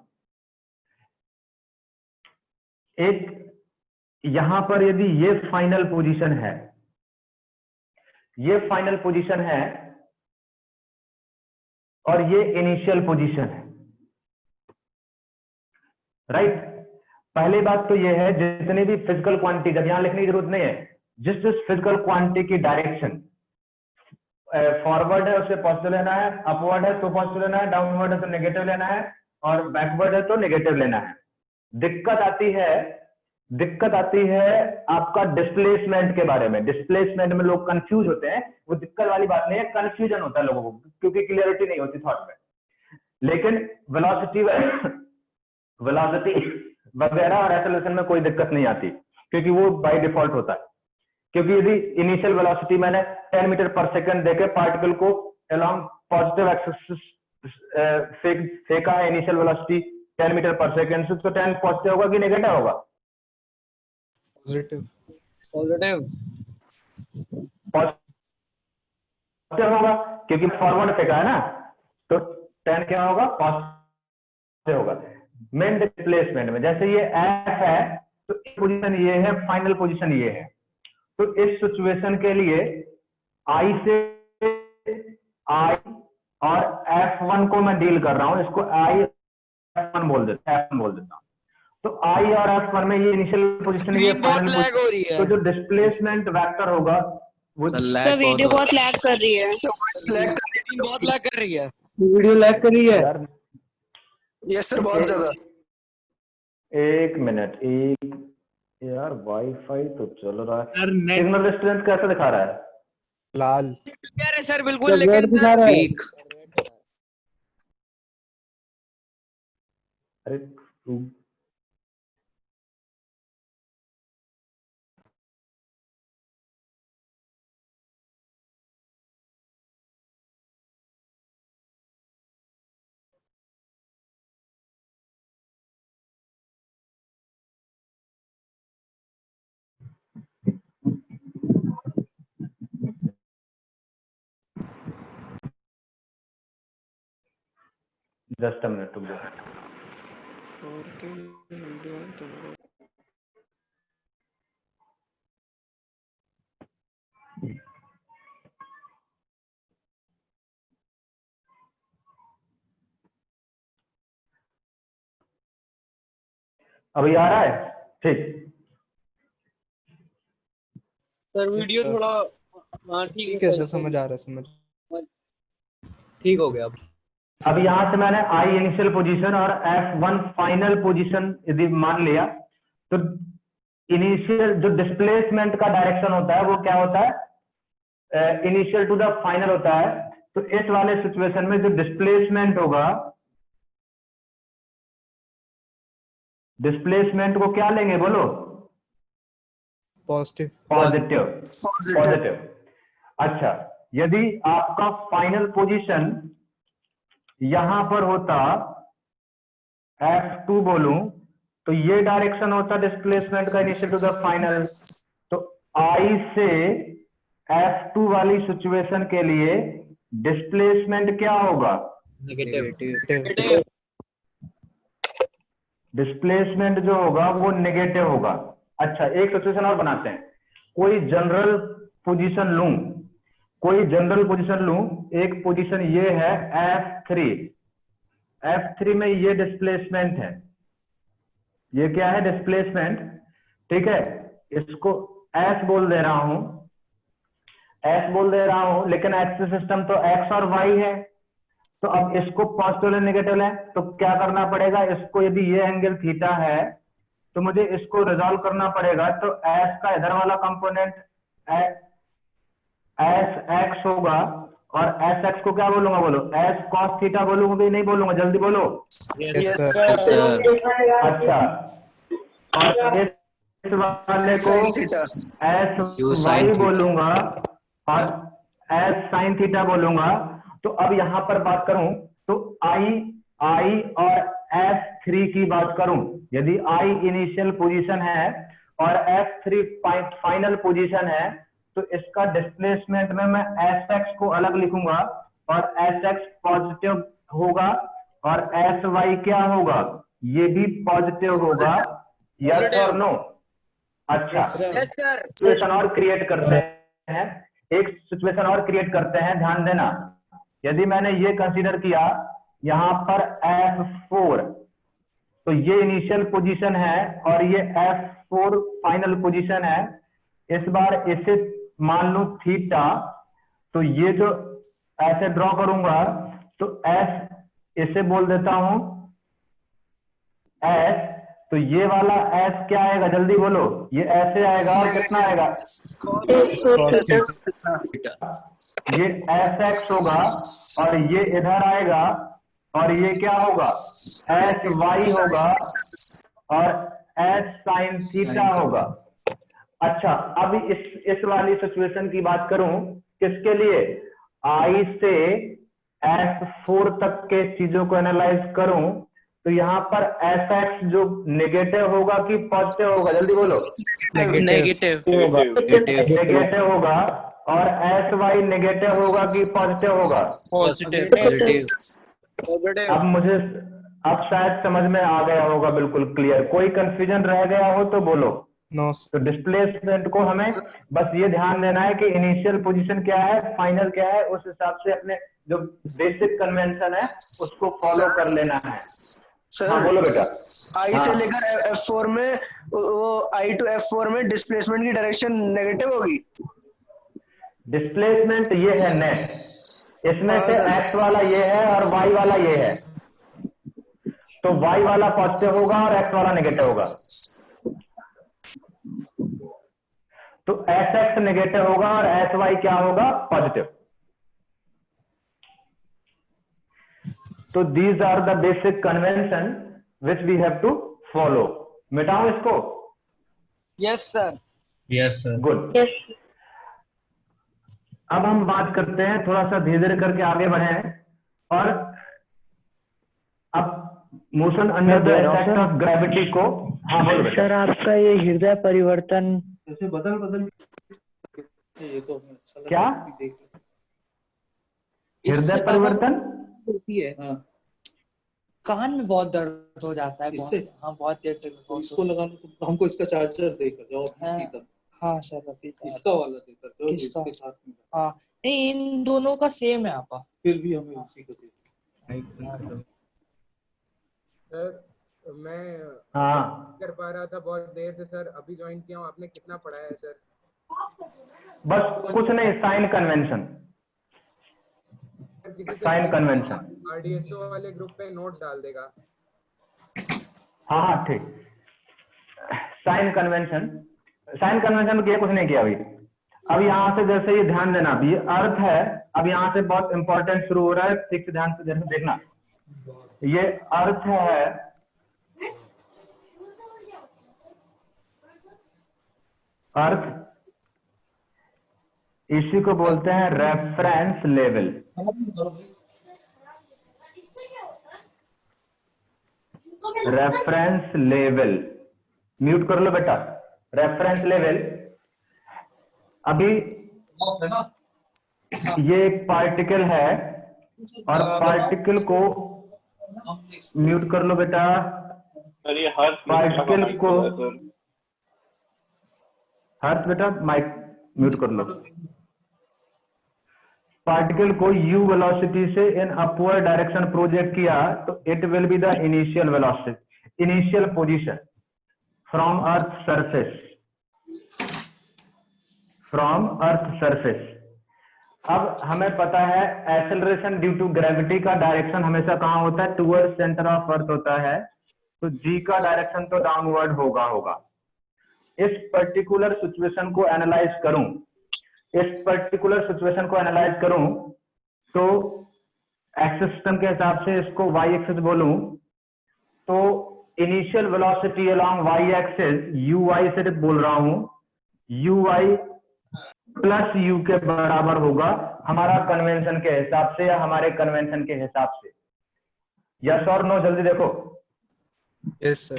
Speaker 2: एक यहां पर यदि ये फाइनल पोजीशन है, ये फाइनल पोजीशन है और ये इनिशियल पोजीशन है, राइट. पहली बात तो ये है, जितनी भी फिजिकल क्वांटिटी, जब यहां लिखने की जरूरत नहीं है, जिस फिजिकल क्वांटिटी की डायरेक्शन फॉरवर्ड है उसे पॉजिटिव लेना है, अपवर्ड है तो पॉजिटिव लेना है, डाउनवर्ड है तो नेगेटिव लेना है, और बैकवर्ड है तो नेगेटिव लेना है. दिक्कत आती है दिक्कत आती है आपका डिस्प्लेसमेंट के बारे में। डिस्प्लेसमेंट में लोग कंफ्यूज होते हैं, वो दिक्कत वाली बात नहीं है, कंफ्यूजन होता है लोगों को क्योंकि क्लियरिटी नहीं होती थॉट में। लेकिन वेलोसिटी वगैरह और एक्सेलरेशन में कोई दिक्कत नहीं आती क्योंकि वो बाय डिफॉल्ट होता है। क्योंकि यदि इनिशियल वेलोसिटी मैंने 10 मीटर पर सेकंड देके पार्टिकल को अलोंग पॉजिटिव एक्सिस फेंका है, initial velocity 10 metre per second से, तो 10 पॉजिटिव होगा कि नेगेटिव होगा?
Speaker 7: पॉजिटिव।
Speaker 2: पॉजिटिव होगा क्योंकि फॉरवर्ड फेंका है ना, तो 10 क्या होगा? पॉजिटिव होगा। मेन डिस्प्लेसमेंट में जैसे ये एफ है तो पोजीशन ये है, फाइनल पोजीशन ये है, तो इस सिचुएशन के लिए आई से आई और F1 को मैं डील कर रहा हूं, इसको आई F1 बोल देता हूं। तो आई और F1 में ये इनिशियल पोजीशन, ये फाइनल पोजीशन, तो जो डिस्प्लेसमेंट वेक्टर होगा वो
Speaker 6: सर वीडियो बहुत लैग कर रही है।
Speaker 4: बहुत लैग कर रही है,
Speaker 5: वीडियो लैग कर रही है।
Speaker 1: यस सर, बहुत ज्यादा।
Speaker 2: एक मिनट, यार वाईफाई तो चल रहा है, सिग्नल स्ट्रेंथ कैसे दिखा रहा है?
Speaker 7: लाल
Speaker 4: कह रहे सर बिल्कुल, लेकिन
Speaker 5: दिखा रहा है।
Speaker 2: अरे जस्ट अ मिनट, अभी आ रहा है? ठीक
Speaker 4: सर वीडियो थोड़ा, हाँ
Speaker 7: ठीक है सर, समझ आ रहा है, समझ
Speaker 4: ठीक हो गया।
Speaker 2: अब यहां से मैंने आई इनिशियल पोजीशन और F1 फाइनल पोजीशन यदि मान लिया, तो इनिशियल जो डिस्प्लेसमेंट का डायरेक्शन होता है वो क्या होता है? इनिशियल टू द फाइनल होता है। तो इस वाले सिचुएशन में जो डिस्प्लेसमेंट होगा, डिस्प्लेसमेंट को क्या लेंगे बोलो?
Speaker 7: पॉजिटिव।
Speaker 2: पॉजिटिव। अच्छा, यदि आपका फाइनल पोजीशन यहां पर होता F2 बोलूं, तो ये डायरेक्शन होता डिस्प्लेसमेंट का इनिशियल टू द फाइनल। तो I से F2 वाली सिचुएशन के लिए डिस्प्लेसमेंट क्या होगा?
Speaker 7: नेगेटिव।
Speaker 2: डिस्प्लेसमेंट जो होगा वो नेगेटिव होगा। अच्छा, एक सिचुएशन और बनाते हैं। कोई जनरल पोजीशन लूं, एक पोजीशन ये है F3 में ये डिस्प्लेसमेंट है, ये क्या है? डिस्प्लेसमेंट, ठीक है। इसको S बोल दे रहा हूं, लेकिन एक्सिस सिस्टम तो X और Y है, तो अब इसको पॉजिटिव या नेगेटिव है, तो क्या करना पड़ेगा? इसको यदि ये एंगल थीटा है तो मुझे इसको रिजॉल्व करना पड़ेगा। तो S का इधर वाला कंपोनेंट SX होगा और SX को क्या बोलूंगा? बोलो S cos थीटा बोलूंगा कि नहीं बोलूंगा? जल्दी बोलो।
Speaker 7: Yes sir.
Speaker 2: अच्छा, और इस वाले को SY बोलूंगा और S sin थीटा बोलूंगा। तो अब यहां पर बात करूं तो I और F3 की बात करूं, यदि I इनिशियल पोजीशन है और F3 फाइनल पोजीशन है, तो इसका डिस्प्लेसमेंट में मैं SX को अलग लिखूंगा और SX पॉजिटिव होगा और SY क्या होगा? ये भी पॉजिटिव होगा। यस और नो? अच्छा, सिचुएशन और क्रिएट करते हैं, एक सिचुएशन और क्रिएट करते हैं, ध्यान देना। यदि मैंने ये कंसीडर किया यहां पर F4, तो ये इनिशियल पोजीशन है और ये F4 फाइनल पोजीशन है। इस बार इसे मान लो थीटा, तो ये जो ऐसे ड्रॉ करूंगा तो S इसे बोल देता हूं S, तो ये वाला एस क्या आएगा, जल्दी बोलो, ये ऐसे आएगा और कितना आएगा, ये एस एक्स होगा और ये इधर आएगा और ये क्या होगा, एस वाई होगा और एस साइन थीटा होगा। अच्छा, अब इस वाली सिचुएशन की बात करूं, किसके लिए, आई से S4 तक के चीजों को एनालाइज करूं, तो यहाँ पर एस एक्स जो नेगेटिव होगा कि पॉजिटिव होगा, जल्दी बोलो, नेगेटिव होगा, और एस वाई नेगेटिव होगा कि पॉजिटिव होगा, अब शायद समझ में आ गया होगा, बिल्कुल क्लियर। कोई कंफ्यूजन रह गया हो तो बोलो।
Speaker 7: नो
Speaker 2: तो डिस्प्लेसमेंट को हमें बस ये ध्यान देना है कि इनिशियल पोजीशन क्या है, फाइनल क्या है, उस हिसाब से अपने जो बेसिक कन्वेंशन है उसको फॉलो कर लेना है।
Speaker 1: सर
Speaker 2: हाँ बोलो बेटा।
Speaker 1: आई से लेकर F4 में, वो I to F4 में डिस्प्लेसमेंट की डायरेक्शन नेगेटिव होगी।
Speaker 2: डिस्प्लेसमेंट ये है नेट, इसमें से एक्स वाला ये है और वाई वाला ये है, तो वाई वाला पॉजिटिव होगा और एक्स वाला नेगेटिव होगा, तो एस एक्स नेगेटिव होगा और एस वाई क्या होगा, पॉजिटिव। तो these are the basic convention which we have to follow. मिटाऊं इसको?
Speaker 4: Yes sir.
Speaker 7: Yes sir.
Speaker 2: Good. अब हम बात करते हैं, थोड़ा सा धीरे धीरे करके आगे बढ़े, और अब motion under the effect of gravity को, हाँ बोलो
Speaker 11: सर, आपका ये हृदय परिवर्तन
Speaker 7: ऐसे बदल ये तो
Speaker 2: क्या, हृदय परिवर्तन
Speaker 11: होती है।
Speaker 7: हाँ।
Speaker 11: कान में बहुत दर्द हो जाता है
Speaker 7: इससे?
Speaker 11: हाँ, बहुत देर तक
Speaker 7: तो इसको लगाने को हमको इसका चार्जर देकर जाओ
Speaker 11: हाँ।
Speaker 7: सीधा,
Speaker 11: हाँ सर, अभी
Speaker 7: इसका वाला देकर जाओ,
Speaker 11: किसका?
Speaker 7: इसके साथ में
Speaker 11: हाँ नहीं, इन दोनों का सेम है आपका।
Speaker 7: फिर भी हमें उसी को दे।
Speaker 8: सर मैं
Speaker 2: हाँ
Speaker 8: कर पा रहा था बहुत देर से सर, अभी ज्वाइन किया हूँ। आपने कितना पढ़ाया है सर?
Speaker 2: बस कुछ नहीं, sign convention, sign convention.
Speaker 8: RDSO वाले ग्रुप पे नोट डाल देगा।
Speaker 2: हाँ हाँ ठीक, साइन कन्वेंशन, साइन कन्वेंशन किया, कुछ नहीं किया अभी। अब यहाँ से जैसे ये ध्यान देना, अभी ये अर्थ है, अब यहाँ से बहुत इंपॉर्टेंट शुरू हो रहा है, ठीक से ध्यान से जैसे देखना, ये अर्थ है, अर्थ, इसी को बोलते हैं reference level. Reference level, mute कर लो बेटा, रेफरेंस लेवल। अभी ये एक पार्टिकल है और पार्टिकल को म्यूट कर लो बेटा, पार्टिकल को, हर्ष बेटा माइक म्यूट कर लो। पार्टिकल को u वेलोसिटी से इन अपवर्ड डायरेक्शन प्रोजेक्ट किया तो it will be the initial velocity, initial position from earth surface, from earth surface. अब हमें पता है एक्सेलरेशन ड्यू टू ग्रेविटी का डायरेक्शन हमेशा कहाँ होता है, टुवर्ड सेंटर ऑफ अर्थ होता है, तो g का डायरेक्शन तो डाउनवर्ड होगा। इस पर्टिकुलर सिचुएशन को एनालाइज करूं, इस पर्टिकुलर सिचुएशन को एनालाइज करूं तो एक्सिस सिस्टम के हिसाब से इसको y एक्सिस बोलूं तो initial velocity along y axis uy से बोल रहा हूं, uy प्लस u के बराबर होगा हमारा कन्वेंशन के हिसाब से या हमारे कन्वेंशन के हिसाब से। यस और नो, जल्दी देखो।
Speaker 7: Yes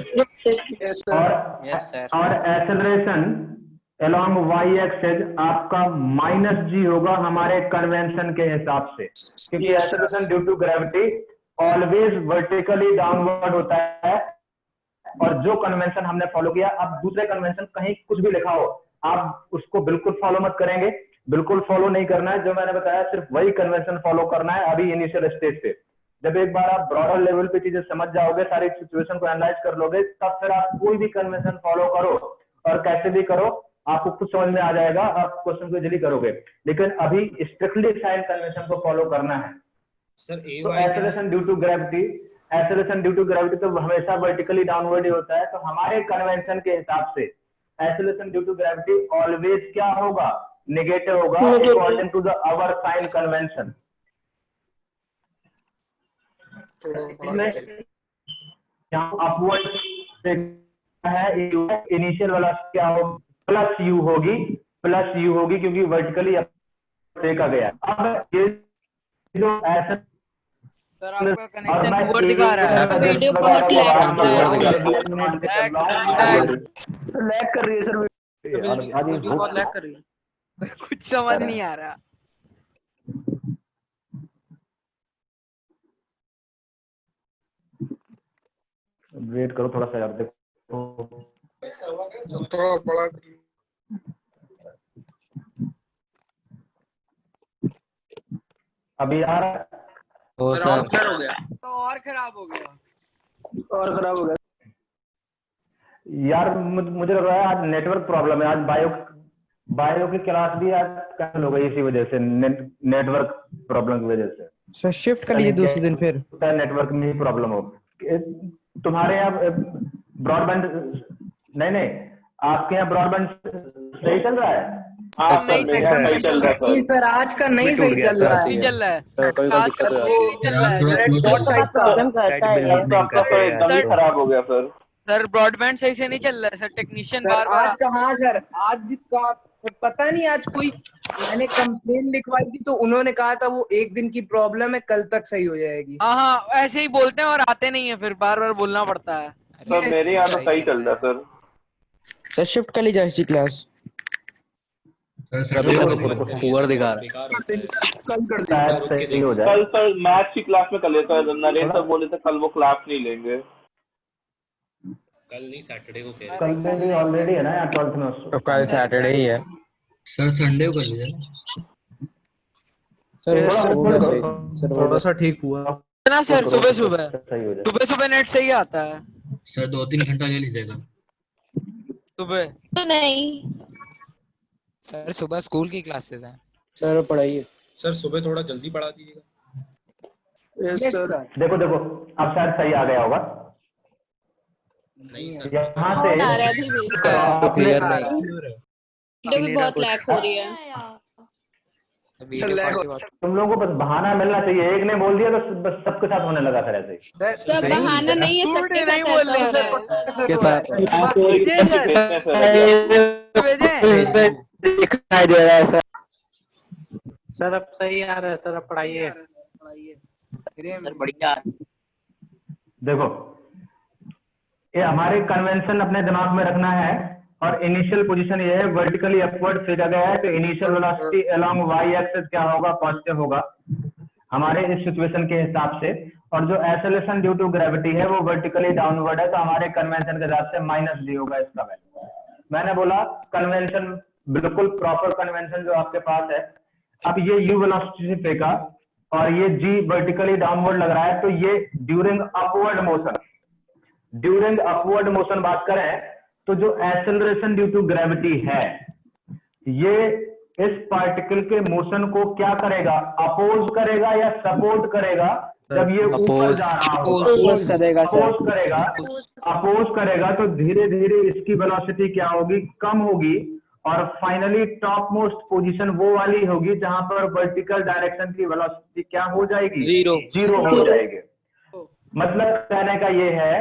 Speaker 7: sir.
Speaker 2: और एक्सेलरेशन along y एक्सिस आपका माइनस g होगा हमारे कन्वेंशन के हिसाब से, क्योंकि acceleration due to gravity always vertically downward होता है। और जो कन्वेंशन हमने फॉलो किया, अब दूसरे कन्वेंशन कहीं कुछ भी लिखा हो आप उसको बिल्कुल फॉलो मत करेंगे, बिल्कुल फॉलो नहीं करना है। जो मैंने बताया सिर्फ वही कन्वेंशन फॉलो करना है अभी इनिशियल स्टेज पे। जब एक बार आप ब्रॉडर लेवल पे चीजें समझ जाओगे, सारी सिचुएशन को एनालाइज कर लोगे, तब फिर आप कोई भी कन्वेंशन फॉलो करो और कैसे भी करो आपको खुद समझ में आ जाएगा, आप क्वेश्चन को इजीली करोगे। लेकिन अभी स्ट्रिक्टली साइन कन्वेंशन को फॉलो करना है।
Speaker 7: सर
Speaker 2: तो acceleration due to gravity acceleration due to gravity तो हमेशा वर्टिकली डाउनवर्ड ही होता है। तो हमारे कन्वेंशन के हिसाब से acceleration due to gravity always क्या होगा, नेगेटिव होगा, according to the our sign convention. Upward है इनिशियल वेलोसिटी क्या हो, प्लस यू होगी क्योंकि वर्टिकली देखा गया। अब ये जो ऐसा
Speaker 4: सर आपका कनेक्शन पुअर दिखा रहा है,
Speaker 6: वीडियो बहुत
Speaker 1: लैग कर रही है सर।
Speaker 4: वीडियो बहुत लैग कर रही है, कुछ समझ नहीं आ रहा।
Speaker 2: वेट करो थोड़ा सा यार, देखो
Speaker 1: थोड़ा बड़ा
Speaker 2: अभी आ रहा है।
Speaker 4: सर हो गया तो और खराब हो गया।
Speaker 2: यार मुझे लग रहा है आज नेटवर्क प्रॉब्लम है। आज बायो की क्लास भी आज कैंसिल हो गई इसी वजह से, नेटवर्क प्रॉब्लम की वजह से।
Speaker 5: सर शिफ्ट कर लीजिए दूसरे दिन फिर।
Speaker 2: नेटवर्क में ही प्रॉब्लम हो। तुम्हारे यहाँ ब्रॉडबैंड नहीं आपके यहाँ ब्रॉडबैंड सही चल रहा है?
Speaker 3: सही चल रहा है
Speaker 11: सर आज का नहीं सही चल रहा है।
Speaker 4: नहीं चल रहा है,
Speaker 7: कभी
Speaker 4: आज का नहीं चल रहा है।
Speaker 11: प्रॉब्लम करता है
Speaker 3: एकदम ही खराब हो गया सर।
Speaker 4: सर ब्रॉडबैंड सही से नहीं चल रहा है सर, टेक्नीशियन
Speaker 11: सर
Speaker 4: बार बार
Speaker 11: आज कहाँ सर, आज का सर पता नहीं, आज कोई मैंने कंप्लेन लिखवाई थी तो उन्होंने कहा था वो एक दिन की प्रॉब्लम है, कल तक सही हो जाएगी।
Speaker 4: हाँ ऐसे ही बोलते हैं और आते नहीं है, फिर बार बार बोलना पड़ता है।
Speaker 3: सर मेरे यहाँ तो सही चल रहा है सर।
Speaker 5: सर शिफ्ट कर लीजिए अच्छी क्लास।
Speaker 7: सर अभी तो पुअर दिखा रहा है।
Speaker 1: कल कर
Speaker 2: सही हो जाए।
Speaker 3: कल सर मैथ्स की क्लास में कर लेता है, नरेश सर बोले थे कल वो क्लास नहीं लेंगे।
Speaker 12: कल नहीं सैटरडे को कह रहे
Speaker 2: कल में भी ऑलरेडी है ना यार 12th में।
Speaker 5: तो कल सैटरडे ही है
Speaker 12: सर, संडे को कर लीजिए
Speaker 7: सर थोड़ा सा ठीक हुआ
Speaker 4: ना सर। सुबह
Speaker 2: सही हो जाए।
Speaker 4: नेट सही आता है
Speaker 12: सर, 2-3 घंटा ले लीजिएगा
Speaker 4: सुबह।
Speaker 6: तो नहीं
Speaker 13: सर सुबह स्कूल की क्लासेस हैं।
Speaker 7: सर पढ़ाइए।
Speaker 12: सर सुबह थोड़ा जल्दी पढ़ा दीजिएगा।
Speaker 1: Yes sir.
Speaker 2: देखो अब शायद सही आ गया होगा।
Speaker 12: नहीं सर,
Speaker 2: यहाँ से
Speaker 6: आ रहा है अभी भी,
Speaker 7: तो क्लियर नहीं।
Speaker 6: वीडियो भी बहुत लैग हो रही है।
Speaker 1: सर लैग हो।
Speaker 2: तुम लोगों को बस बहाना मिलना चाहिए। एक ने बोल दिया तो बस सबके साथ होने लगा सर ऐसे ही।
Speaker 6: सब बहाना नहीं है, सबके साथ ऐसा हो रहा है।
Speaker 7: के साथ
Speaker 5: दिखाई दे रहा है सर।
Speaker 8: सर अब सही आ रहा है सर, अब पढ़ाइए।
Speaker 13: सर बढ़िया।
Speaker 2: देखो ये हमारे कन्वेंशन अपने दिमाग में रखना है। और इनिशियल पोजीशन ये है, वर्टिकली अपवर्ड फेंका गया है तो initial velocity along y axis क्या होगा, पॉजिटिव होगा हमारे इस सिचुएशन के हिसाब से। और जो एक्सेलरेशन ड्यू टू ग्रेविटी है वो वर्टिकली डाउनवर्ड है तो हमारे कन्वेंशन के हिसाब से -d होगा इसका वैल्यू। मैंने बोला कन्वेंशन बिल्कुल प्रॉपर कन्वेंशन जो आपके पास है। अब ये u वेलोसिटी से फेंका और ये g वर्टिकली डाउनवर्ड लग रहा है तो ये ड्यूरिंग अपवर्ड मोशन बात करें तो जो एक्सेलरेशन ड्यू टू ग्रेविटी है ये इस पार्टिकल के मोशन को क्या करेगा, अपोज करेगा या सपोर्ट करेगा। जब ये ऊपर जा रहा होगा अपोज करेगा तो धीरे धीरे इसकी वेलोसिटी क्या होगी, कम होगी। और फाइनली टॉप मोस्ट पोजीशन वो वाली होगी जहां पर वर्टिकल डायरेक्शन की वेलोसिटी क्या हो जाएगी, जीरो हो जाएगी। मतलब कहने का ये है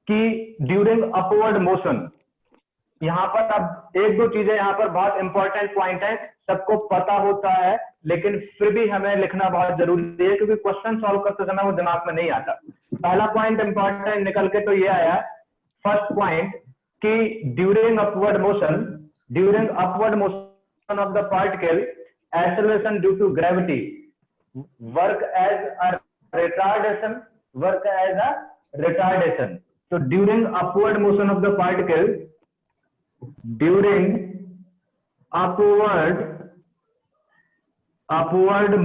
Speaker 2: कि ड्यूरिंग अपवर्ड मोशन, यहाँ पर अब एक दो चीजें यहाँ पर बहुत इंपॉर्टेंट पॉइंट है, सबको पता होता है लेकिन फिर भी हमें लिखना बहुत जरूरी है क्योंकि क्वेश्चन सॉल्व करते समय वो दिमाग में नहीं आता। पहला पॉइंट इंपॉर्टेंट निकल के तो ये आया, फर्स्ट पॉइंट कि during upward motion of the particle acceleration due to gravity work as a retardation. तो during upward motion of the particle, during upward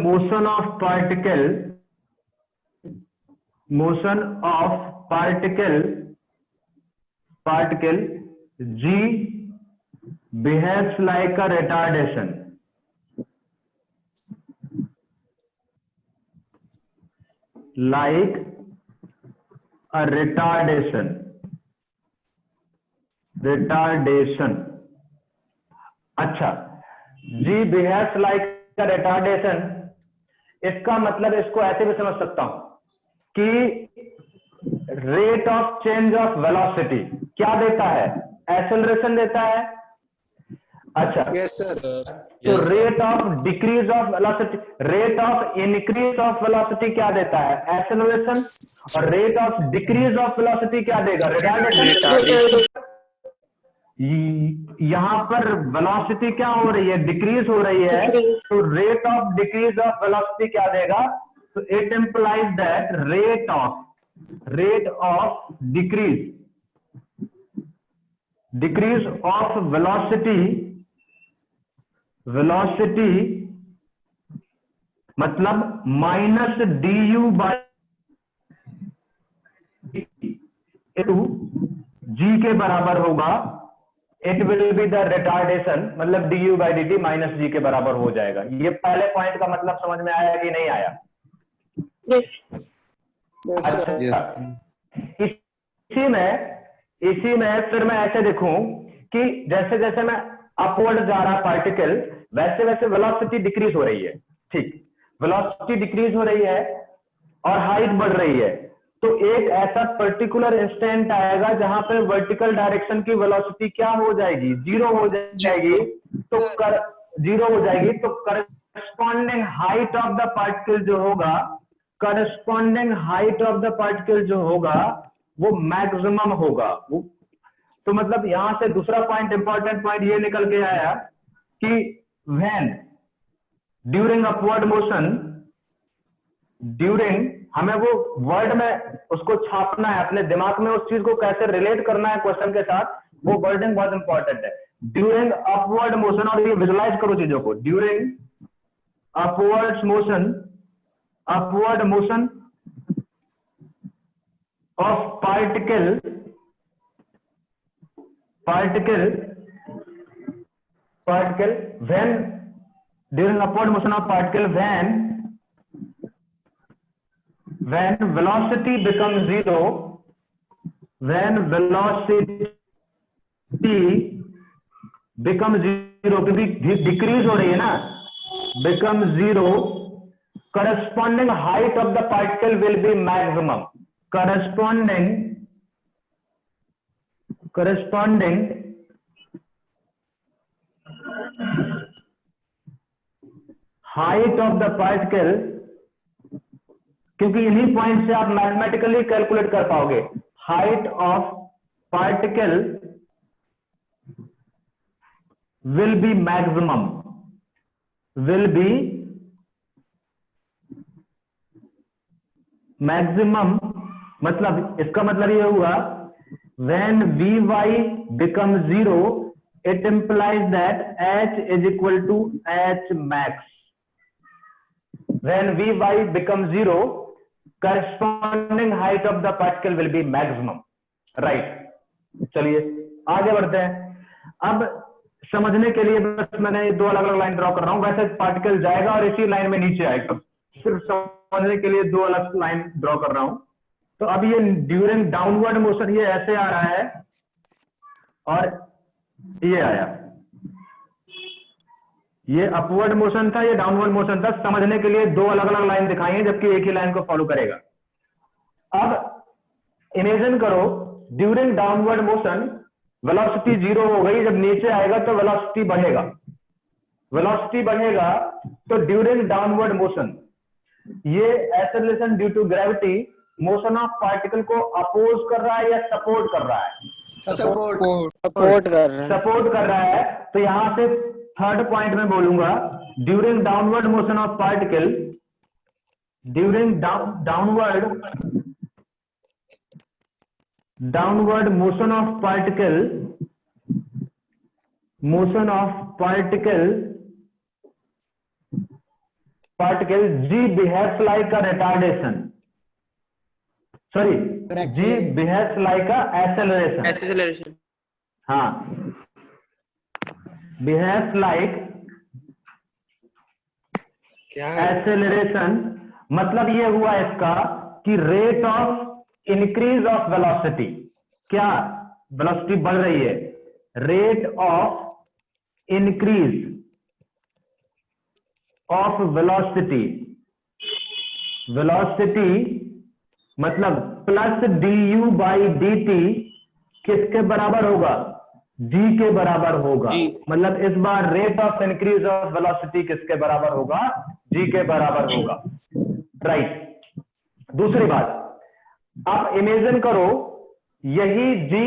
Speaker 2: motion of particle g behaves like a retardation. Like a retardation. अच्छा, G behaves like a retardation, इसका मतलब इसको ऐसे भी समझ सकता हूं कि rate of change of velocity क्या देता है? एक्सेलरेशन देता है। अच्छा,
Speaker 1: यस सर।
Speaker 2: तो rate of decrease of velocity, rate of increase of velocity क्या देता है? एक्सेलरेशन। और rate of decrease of velocity क्या देगा? रिटार्डेशन। यहां पर वेलोसिटी क्या हो रही है? डिक्रीज हो रही है, तो rate of decrease of velocity क्या देगा? तो it implies that rate of decrease of velocity मतलब माइनस du बाई जी के बराबर होगा। It will be the retardation, मतलब du बाई dt माइनस जी के बराबर हो जाएगा। ये पहले पॉइंट का मतलब समझ में आया कि नहीं आया? इसी में फिर मैं ऐसे देखूं कि जैसे जैसे मैं अपवर्ड जा रहा पार्टिकल, वैसे वैसे वेलोसिटी डिक्रीज हो रही है। ठीक, वेलोसिटी डिक्रीज हो रही है और हाइट बढ़ रही है, तो एक ऐसा पर्टिकुलर इंस्टेंट आएगा जहां पर वर्टिकल डायरेक्शन की वेलोसिटी क्या हो जाएगी? जीरो हो जाएगी। तो जीरो हो जाएगी, तो corresponding height of the particle जो होगा, वो मैक्सिमम होगा। तो मतलब यहां से दूसरा पॉइंट, इंपॉर्टेंट पॉइंट ये निकल के आया कि व्हेन ड्यूरिंग अपवर्ड मोशन, हमें वो वर्ड में उसको छापना है अपने दिमाग में, उस चीज को कैसे रिलेट करना है क्वेश्चन के साथ, वो वर्डिंग बहुत इंपॉर्टेंट है। ड्यूरिंग अपवर्ड मोशन, और ये विजुलाइज करो चीजों को, during upward motion of particle when during upward motion of particle, when velocity becomes zero, क्योंकि डिक्रीज हो रही है ना, become zero, corresponding height of the particle will be maximum. corresponding height of the particle, क्योंकि इन्हीं point से आप mathematically calculate कर पाओगे। Height of particle will B maximum, मतलब इसका मतलब ये हुआ when Vy becomes zero, it implies that H is equal to H max. When Vy becomes zero, corresponding height of the particle will be maximum. Right? चलिए आगे बढ़ते हैं। अब समझने के लिए बस मैंने दो अलग अलग लाइन ड्रॉ कर रहा हूं, वैसे पार्टिकल जाएगा और इसी लाइन में नीचे आएगा, सिर्फ समझने के लिए दो अलग लाइन ड्रॉ कर रहा हूं। तो अब ये ड्यूरिंग डाउनवर्ड मोशन ये ऐसे आ रहा है और ये आया, ये अपवर्ड मोशन था, ये डाउनवर्ड मोशन था। समझने के लिए दो अलग अलग लाइन दिखाई है, जबकि एक ही लाइन को फॉलो करेगा। अब इमेजिन करो during downward motion velocity zero हो गई, जब नीचे आएगा तो वेलोसिटी बढ़ेगा। तो ड्यूरिंग डाउनवर्ड मोशन ये acceleration due to gravity motion of particle को अपोज कर रहा है या सपोर्ट कर रहा है? सपोर्ट कर रहा है। तो यहां से थर्ड पॉइंट में बोलूंगा, during downward motion of particle, during downward motion of particle G behaves like a retardation. Sorry, G behaves like a acceleration. हाँ, behaves like acceleration, मतलब ये हुआ इसका कि rate of increase of velocity, क्या velocity बढ़ रही है, rate of increase of velocity, velocity मतलब प्लस du बाई dt किसके बराबर होगा, g के बराबर होगा। मतलब इस बार rate of increase of velocity किसके बराबर होगा, g के बराबर होगा, राइट। दूसरी बात, आप इमेजिन करो यही g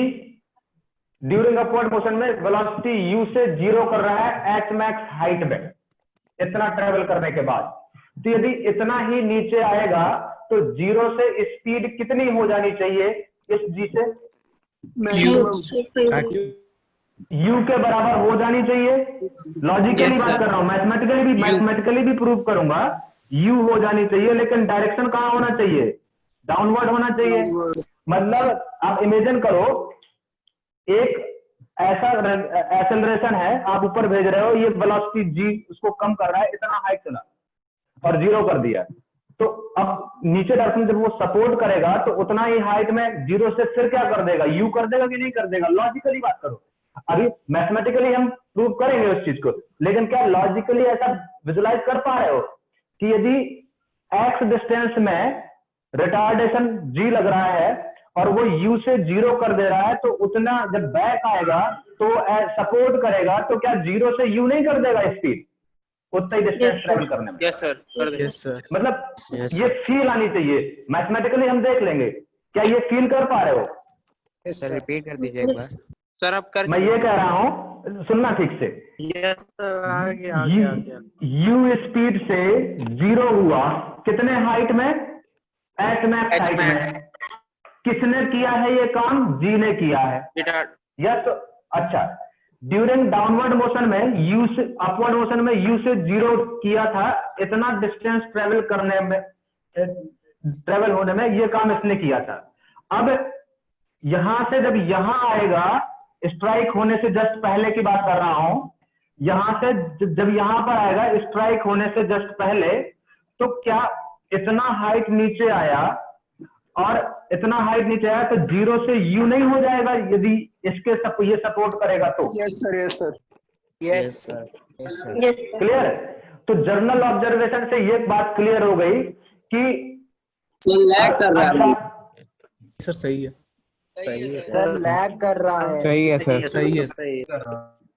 Speaker 2: ड्यूरिंग अपवर्ड मोशन में वेलोसिटी u से 0 कर रहा है h मैक्स हाइट में, इतना ट्रेवल करने के बाद, तो यदि इतना ही नीचे आएगा तो 0 से स्पीड कितनी हो जानी चाहिए इस g से, u के बराबर हो जानी चाहिए। लॉजिकली बात कर रहा हूं, मैथमेटिकली भी प्रूव करूंगा, u हो जानी चाहिए, लेकिन डायरेक्शन कहां होना चाहिए, डाउनवर्ड होना चाहिए। मतलब आप इमेजिन करो एक ऐसा एक्सेलरेशन है, आप ऊपर भेज रहे हो, ये वेलोसिटी g उसको कम कर रहा है, इतना हाइट चला और 0 कर दिया, तो अब नीचे डायरेक्शन जब वो सपोर्ट करेगा तो उतना ही हाइट में 0 से फिर क्या कर देगा, u कर देगा कि नहीं कर देगा। लॉजिकली बात करो, अभी मैथमेटिकली हम प्रूव करेंगे उस चीज को, लेकिन क्या लॉजिकली ऐसा विजुलाइज कर पा रहे हो कि यदि x डिस्टेंस में रिटार्डेशन g लग रहा है और वो u से 0 कर दे रहा है, तो उतना जब बैक आएगा तो सपोर्ट करेगा, तो क्या 0 से u नहीं कर देगा स्पीड, उतना ही डिस्टेंस ट्रेवल करने में।
Speaker 7: यस सर, कर दे। यस सर,
Speaker 2: मतलब ये फील आनी चाहिए, मैथमेटिकली हम देख लेंगे, क्या ये फील कर पा रहे हो?
Speaker 5: सर रिपीट कर दीजिए एक बार।
Speaker 7: सर आप कर,
Speaker 2: मैं ये कह रहा हूं, सुनना ठीक से,
Speaker 8: यस सर, आगे
Speaker 2: u स्पीड से 0 हुआ कितने हाइट में, h मैक्स हाइट में। किसने किया है ये काम, g ने किया है, यस। अच्छा, ड्यूरिंग डाउनवर्ड मोशन में u से, अपवर्ड मोशन में u से 0 किया था, इतना डिस्टेंस ट्रेवल करने में, ट्रेवल होने में ये काम इसने किया था। अब यहां से जब यहां आएगा, स्ट्राइक होने से जस्ट पहले की बात कर रहा हूं, यहां से जब यहां पर आएगा स्ट्राइक होने से जस्ट पहले, तो क्या इतना हाइट नीचे आया और इतना हाइट नीचे आया तो 0 से u नहीं हो जाएगा यदि इसके ये सपोर्ट करेगा तो?
Speaker 1: Yes sir, yes sir,
Speaker 5: yes sir, yes sir.
Speaker 2: Clear? तो जर्नल ऑब्जर्वेशन से ये बात क्लियर हो गई कि
Speaker 9: लैग कर रहा है
Speaker 7: सर, सही है,
Speaker 11: सही है सर, लैग कर रहा है,
Speaker 5: सही है सर,
Speaker 7: सही है।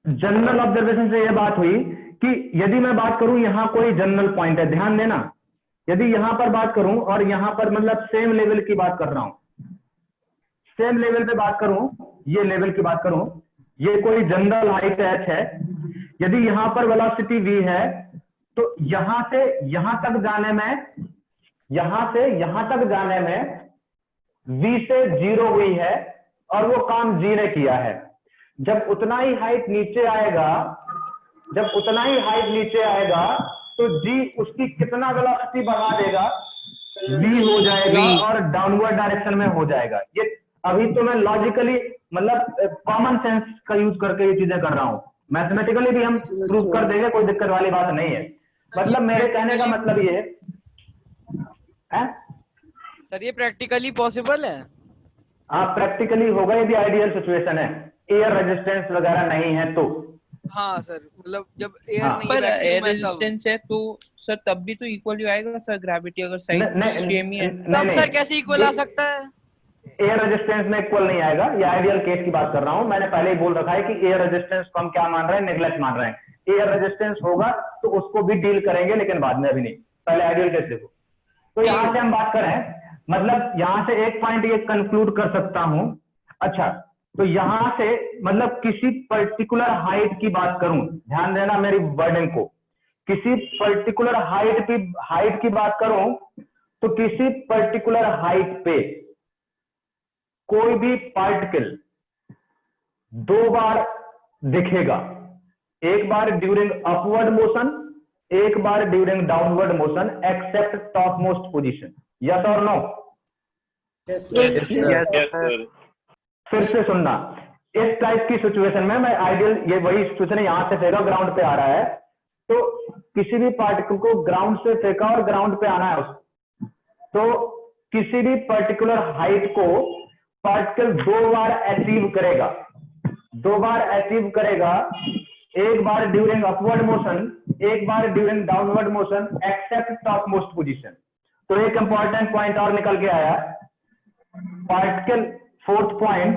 Speaker 2: जनरल ऑब्जर्वेशन से ये बात हुई कि यदि मैं बात करूं, यहाँ कोई जनरल पॉइंट है, ध्यान देना, यदि यहां पर बात करूं और यहां पर मतलब सेम लेवल की बात कर रहा हूं, सेम लेवल पे बात करूं, ये लेवल की बात करूं, ये कोई जनरल हाइट h है, यदि यहां पर वेलोसिटी v है, तो यहां से यहां तक जाने में, यहां से यहां तक जाने में v से 0 हुई है और वो काम g ने किया है। जब उतना ही हाइट नीचे आएगा, जब उतना ही हाइट नीचे आएगा तो g उसकी कितना वेलोसिटी बढ़ा देगा, v हो जाएगा और डाउनवर्ड डायरेक्शन में हो जाएगा। ये अभी तो मैं लॉजिकली मतलब कॉमन सेंस का यूज करके ये चीजें कर रहा हूँ, मैथमेटिकली भी हम प्रूव कर देंगे, कोई दिक्कत वाली बात नहीं है। मतलब मेरे कहने का मतलब ये है
Speaker 4: सर, ये प्रैक्टिकली पॉसिबल है?
Speaker 2: हाँ, प्रैक्टिकली होगा यदि आइडियल सिचुएशन है, एयर रेजिस्टेंस वगैरह नहीं है तो।
Speaker 4: हाँ सर, मतलब जब एयर
Speaker 2: हाँ,
Speaker 4: नहीं
Speaker 10: पर
Speaker 4: है,
Speaker 10: एयर
Speaker 4: vacuum है
Speaker 10: रेजिस्टेंस है तो सर तब भी तो इक्वल ही आएगा सर, ग्रेविटी अगर साइज सेम ही है
Speaker 4: तब सर कैसे इक्वल आ सकता है?
Speaker 2: एयर रेजिस्टेंस में इक्वल नहीं आएगा, ये आइडियल केस की बात कर रहा हूं। मैंने पहले ही बोल रखा है कि एयर रेजिस्टेंस को हम क्या मान रहे हैं, नेग्लेक्ट मान रहे हैं। एयर रेजिस्टेंस होगा तो उसको भी डील करेंगे, लेकिन बाद में, अभी नहीं, पहले आइडियल केस देखो। तो यहां से हम बात करें, मतलब यहां से एक पॉइंट ये कंक्लूड कर सकता हूं। अच्छा, तो यहां से मतलब किसी पर्टिकुलर हाइट की बात करूं, ध्यान देना मेरी वर्डिंग को, किसी पर्टिकुलर हाइट की बात करूं तो किसी पर्टिकुलर हाइट पे कोई भी पार्टिकल 2 बार दिखेगा, एक बार ड्यूरिंग अपवर्ड मोशन, एक बार during downward motion, except top most position. Yes और नो?
Speaker 11: Yes
Speaker 2: sir. फिर से सुनना, इस टाइप की सिचुएशन में मैं आइडियल, ये वही सिचुएशन है, यहां से फेंका, ग्राउंड पे आ रहा है, तो किसी भी पार्टिकल को ग्राउंड से फेंका और ग्राउंड पे आना है उसको, तो किसी भी पर्टिकुलर हाइट को पार्टिकल 2 बार अचीव करेगा, 2 बार अचीव करेगा, एक बार ड्यूरिंग अपवर्ड मोशन, एक बार during downward motion except top most position. तो एक इंपॉर्टेंट पॉइंट और निकल के आया, particle, 4th point,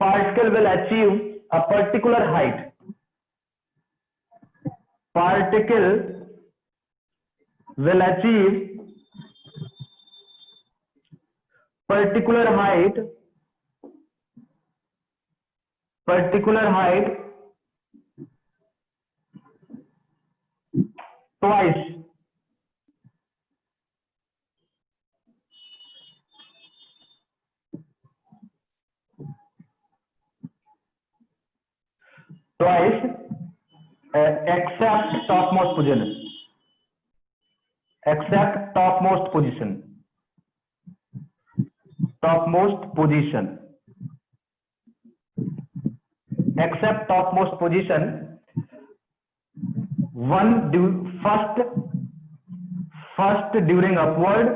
Speaker 2: particle will achieve a particular height, particle will achieve particular height twice except topmost position, except topmost position, topmost position, except topmost position, first during upward,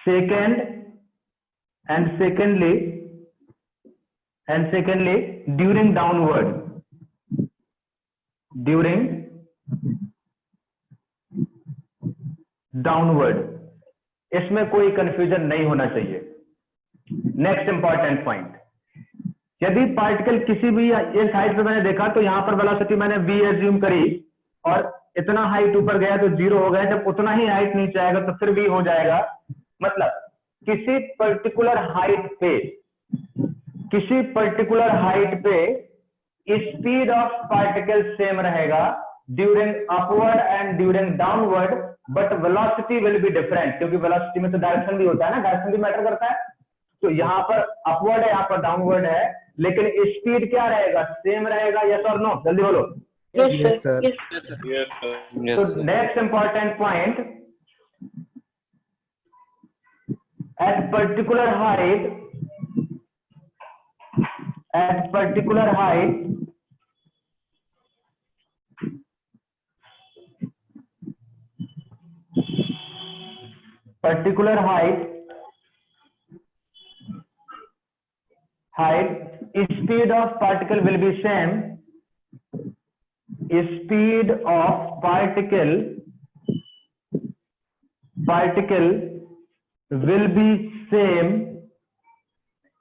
Speaker 2: secondly during downward, इसमें कोई confusion नहीं होना चाहिए। Next important point, यदि particle किसी भी इस height पे मैंने देखा तो यहां पर वेलोसिटी मैंने v एज्यूम करी और इतना हाइट ऊपर गया तो 0 हो गया, जब उतना ही हाइट नीचे आएगा तो फिर v हो जाएगा। मतलब किसी पर्टिकुलर हाइट पे स्पीड ऑफ पार्टिकल सेम रहेगा during upward and during downward, but velocity will be different, क्योंकि वेलोसिटी में तो डायरेक्शन भी होता है ना, डायरेक्शन भी मैटर करता है। तो यहाँ पर अपवर्ड है, यहाँ पर डाउनवर्ड है, लेकिन स्पीड क्या रहेगा, सेम रहेगा। यस और नो, जल्दी बोलो।
Speaker 7: Yes sir.
Speaker 2: तो next important point, at particular height speed of particle will be same, speed of particle will be same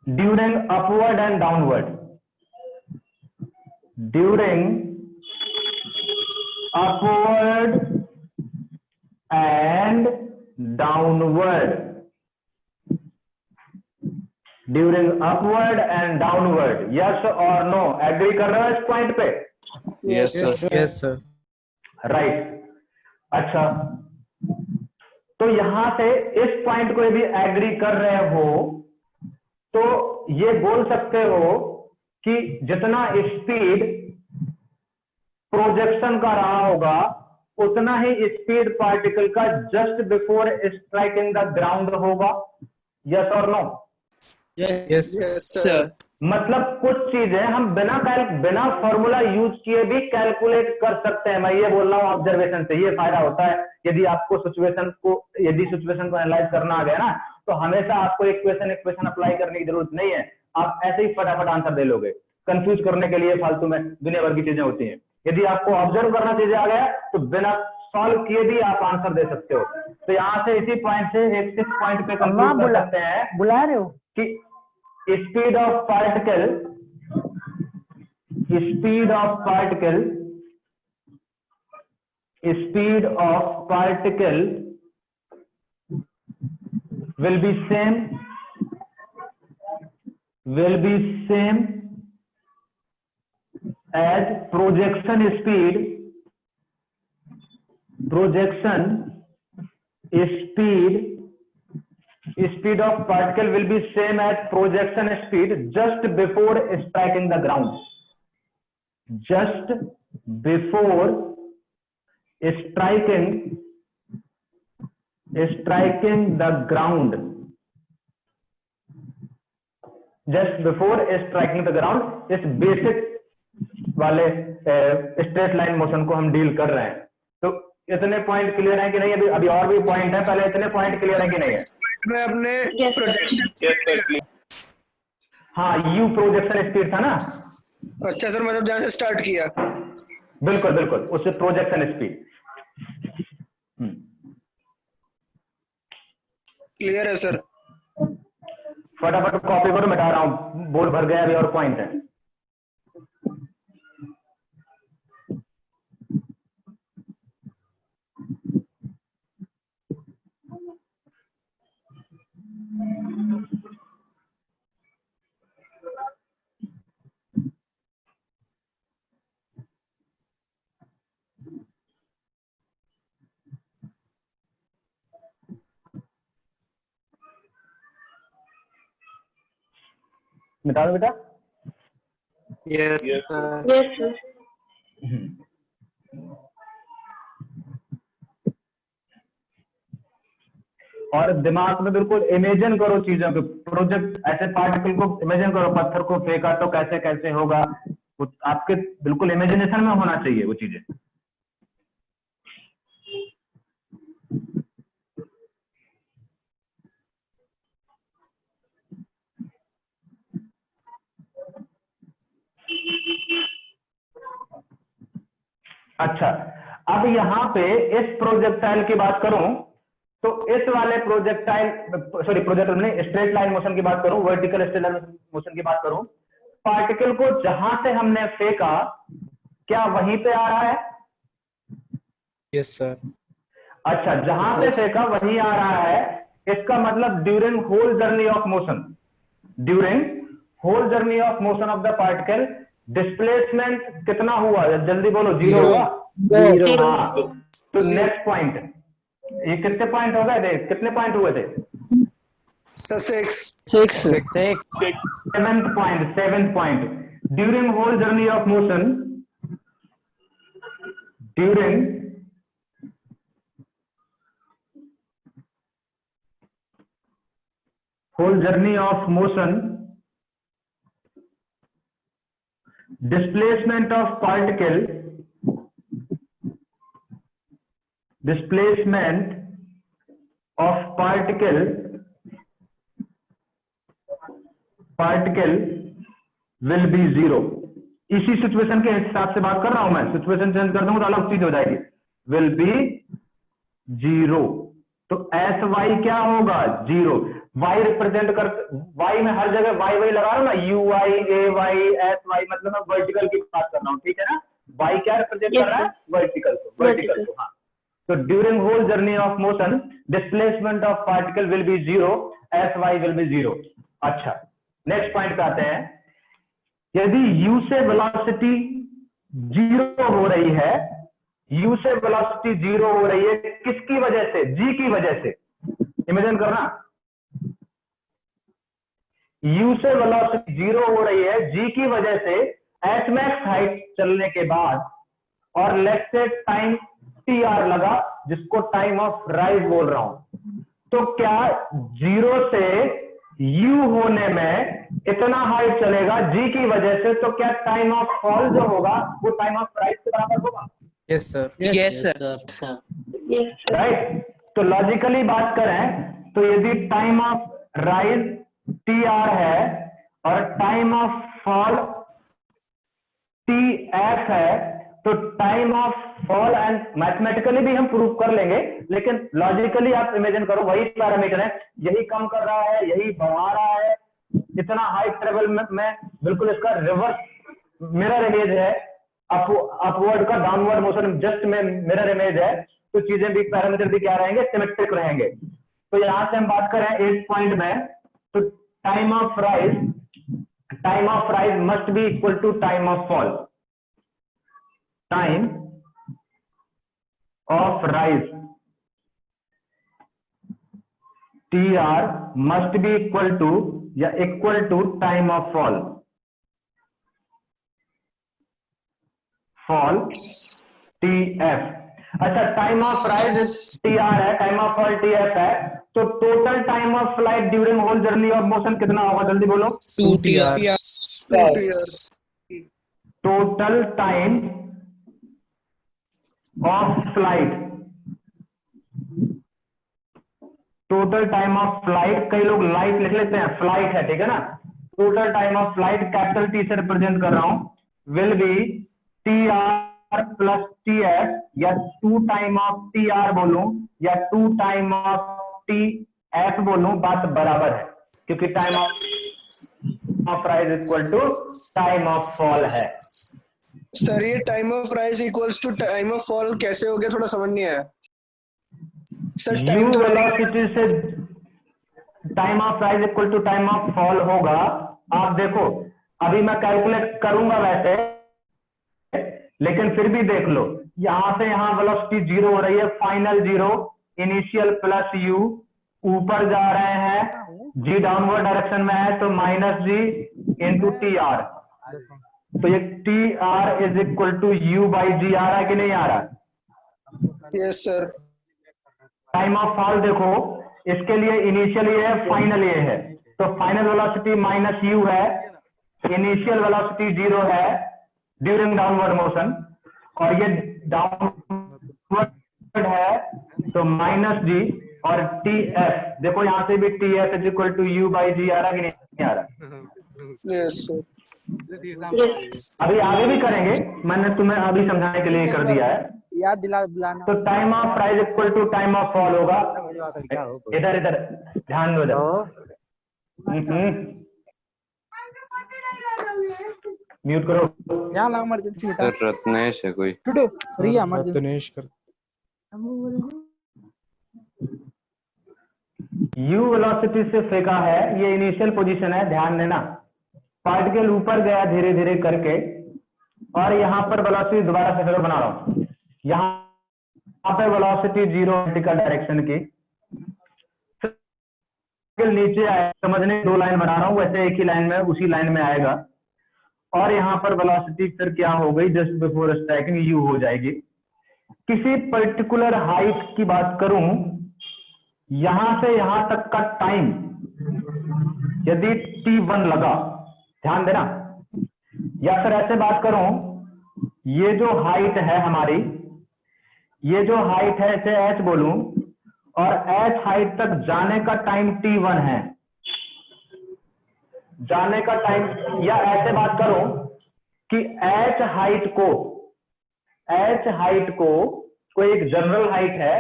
Speaker 2: during upward and downward, during upward and downward, during upward and downward। yes or no, agree कर रहे हो इस point पे?
Speaker 7: Yes sir.
Speaker 2: Right. अच्छा, तो यहां से इस पॉइंट को यदि एग्री कर रहे हो तो ये बोल सकते हो कि जितना स्पीड प्रोजेक्शन का रहा होगा उतना ही स्पीड पार्टिकल का just before striking the ground होगा। यस और नो?
Speaker 7: Yes sir.
Speaker 2: मतलब कुछ चीजें हम बिना फॉर्मूला यूज किए भी कैलकुलेट कर सकते हैं। मैं ये बोल रहा हूँ ऑब्जर्वेशन से ये फायदा होता है। यदि आपको सिचुएशन को एनालाइज करना आ गया ना, तो हमेशा आपको इक्वेशन अप्लाई करने की जरूरत नहीं है, आप ऐसे ही फटाफट आंसर दे लोगे। कंफ्यूज करने के लिए फालतू में दुनिया भर की चीजें होती हैं। यदि आपको ऑब्जर्व करना चीजें आ गया तो बिना सॉल्व किए भी आप आंसर दे सकते हो। तो यहाँ से इसी पॉइंट से एक 6 पॉइंट पे कंक्लूड कर सकते हैं, बुला रहे हो कि speed of particle will be same as projection speed of particle will be same as projection speed just before striking the ground, just before striking the ground, just before striking the ground। इस basic वाले straight line motion को हम deal कर रहे हैं। तो इतने point clear है कि नहीं? अभी अभी और भी पॉइंट है, पहले इतने पॉइंट क्लियर है कि नहीं है?
Speaker 1: मैं अपने प्रोजेक्शन
Speaker 2: हाँ, यू प्रोजेक्शन स्पीड था ना?
Speaker 1: अच्छा सर, मतलब जहाँ से स्टार्ट किया।
Speaker 2: बिल्कुल बिल्कुल, उससे प्रोजेक्शन स्पीड।
Speaker 1: क्लियर है सर।
Speaker 2: फटाफट कॉपी करो, मिटा रहा हूँ, बोर्ड भर गया, अभी और पॉइंट है। मिटा दो बेटा।
Speaker 8: Yes
Speaker 6: sir.
Speaker 2: और दिमाग में बिल्कुल इमेजिन करो चीजों को, प्रोजेक्ट ऐसे पार्टिकल को इमेजिन करो, पत्थर को फेंका तो कैसे कैसे होगा, आपके बिल्कुल इमेजिनेशन में होना चाहिए वो चीजें। अच्छा, अब यहाँ पे इस प्रोजेक्टाइल की बात करूं तो इस वाले प्रोजेक्टाइल, सॉरी प्रोजेक्टाइल नहीं, स्ट्रेट लाइन मोशन की बात करूं, वर्टिकल स्ट्रेट लाइन मोशन की बात करूं, पार्टिकल को जहां से हमने फेंका क्या वहीं पे आ रहा है?
Speaker 7: Yes sir.
Speaker 2: अच्छा, जहां से फेंका वहीं आ रहा है, इसका मतलब during whole journey of motion, during whole journey of motion of the particle displacement कितना हुआ? जल्दी बोलो। जीरो हुआ? हाँ, तो नेक्स्ट पॉइंट, ये कितने पॉइंट हो गए थे? कितने पॉइंट हुए थे? 7th point, during whole journey of motion, during whole journey of motion, displacement of particle, displacement of particle will be zero। इसी सिचुएशन के हिसाब से बात कर रहा हूं मैं, सिचुएशन चेंज कर दूंगा तो अलग चीज हो जाएगी। will be जीरो, तो एस वाई क्या होगा? जीरो। वाई रिप्रेजेंट कर, वाई में हर जगह वाई वाई लगा रहा हूं ना, u y, a y, s y, मतलब मैं वर्टिकल की बात कर रहा हूं, ठीक है ना? वाई क्या रिप्रेजेंट कर रहा है? वर्टिकल को, वर्टिकल को। हाँ, तो during whole journey of motion displacement of particle will be zero, s y will be zero. अच्छा, नेक्स्ट पॉइंट पे आते हैं। यदि यू से वेलोसिटी जीरो हो रही है, यू से वेलोसिटी जीरो हो रही है, किसकी वजह से? जी की वजह से। इमेजिन करना, यू से वेलोसिटी जीरो हो रही है जी की वजह से, एच मैक्स हाइट चलने के बाद, और let's say time T R लगा, जिसको टाइम ऑफ राइज बोल रहा हूं। तो क्या जीरो से यू होने में इतना हाइट चलेगा जी की वजह से, तो क्या टाइम ऑफ फॉल जो होगा वो टाइम ऑफ राइज के बराबर होगा?
Speaker 7: Yes sir.
Speaker 10: Yes sir.
Speaker 2: Right. तो लॉजिकली बात करें तो यदि time of rise T R है और time of fall T F है, तो time of fall, and mathematically भी हम प्रूव कर लेंगे, लेकिन लॉजिकली आप इमेजिन करो वही पैरामीटर है, यही कम कर रहा है, यही बढ़ा रहा है, इतना हाइट ट्रेवल में बिल्कुल इसका रिवर्स मिरर इमेज है, अपवर्ड का डाउनवर्ड मोशन जस्ट में मिरर इमेज है, तो चीजें भी, पैरामीटर भी क्या रहेंगे? सिमेट्रिक रहेंगे। तो यहां से हम बात करें 8 पॉइंट में, तो time of rise must be equal to time of fall. Time of rise T R must be equal to या equal to time of fall T F. अच्छा, time of rise T R है, time of fall T F है, तो total time of flight during whole journey of motion कितना होगा? जल्दी बोलो।
Speaker 7: 2 TR।
Speaker 2: Total time of flight, total time of flight, कई लोग लाइट लिख लेते हैं, फ्लाइट है, ठीक है ना। Total time of flight capital T से रिप्रेजेंट कर रहा हूं, will be T R plus T F, या 2 टाइम ऑफ टी आर बोलूं या 2 टाइम ऑफ टी एफ बोलूं, बात बराबर है, क्योंकि time of rise equal to time of fall है।
Speaker 1: सर ये time of rise equals to time of fall कैसे हो गया, थोड़ा समझ नहीं आया सर।
Speaker 2: यू
Speaker 1: टाइम तो
Speaker 2: वेलोसिटी से time of rise equal to time of fall होगा। आप देखो अभी मैं कैलकुलेट करूंगा वैसे, लेकिन फिर भी देख लो, यहां से यहां वेलोसिटी 0 हो रही है, फाइनल 0, इनिशियल प्लस यू, ऊपर जा रहे हैं, जी डाउनवर्ड डायरेक्शन में है तो minus g into T R, तो ये T R is equal to u by g आ रहा है कि नहीं आ रहा?
Speaker 1: Yes sir.
Speaker 2: Time of fall देखो, इसके लिए इनिशियल ये है, फाइनल ये है, तो फाइनल वेलोसिटी माइनस यू है, इनिशियल वेलोसिटी 0 है ड्यूरिंग डाउनवर्ड मोशन, और ये डाउनवर्ड है तो माइनस जी, और टी एफ देखो यहां से भी T F is equal to u by g आ रहा कि नहीं आ रहा?
Speaker 1: Yes sir.
Speaker 2: अभी आगे भी करेंगे, मैंने तुम्हें अभी समझाने के लिए कर दिया है,
Speaker 11: याद दिलाना।
Speaker 2: तो time of rise equal to time of fall होगा। इधर इधर ध्यान दो, म्यूट करो।
Speaker 11: यहाँ लगा इमरजेंसी बेटा।
Speaker 7: रत्नेश है कोई?
Speaker 11: टुडे फ्री है इमरजेंसी।
Speaker 7: रत्नेश कर।
Speaker 2: यू वेलोसिटी से फेंका है, ये इनिशियल पोजीशन है, ध्यान देना। पार्टिकल ऊपर गया धीरे धीरे करके, और यहाँ पर वेलोसिटी दोबारा से फिगर बना रहा हूँ, यहाँ पे वेलोसिटी 0 वर्टिकल डायरेक्शन की, नीचे आए, समझने 2 लाइन बना रहा हूँ, वैसे एक ही लाइन में उसी लाइन में आएगा, और यहाँ पर वेलोसिटी फिर क्या हो गई, जस्ट बिफोर स्ट्राइकिंग यू हो जाएगी। किसी पर्टिकुलर हाइट की बात करूं, यहां से यहां तक का टाइम यदि t1 लगा, ध्यान देना, या फिर ऐसे बात करूं, ये जो हाइट है हमारी, ये जो हाइट है इसे h बोलूं, और h हाइट तक जाने का टाइम t1 है, जाने का टाइम, या ऐसे बात करो कि h हाइट को कोई एक जनरल हाइट है,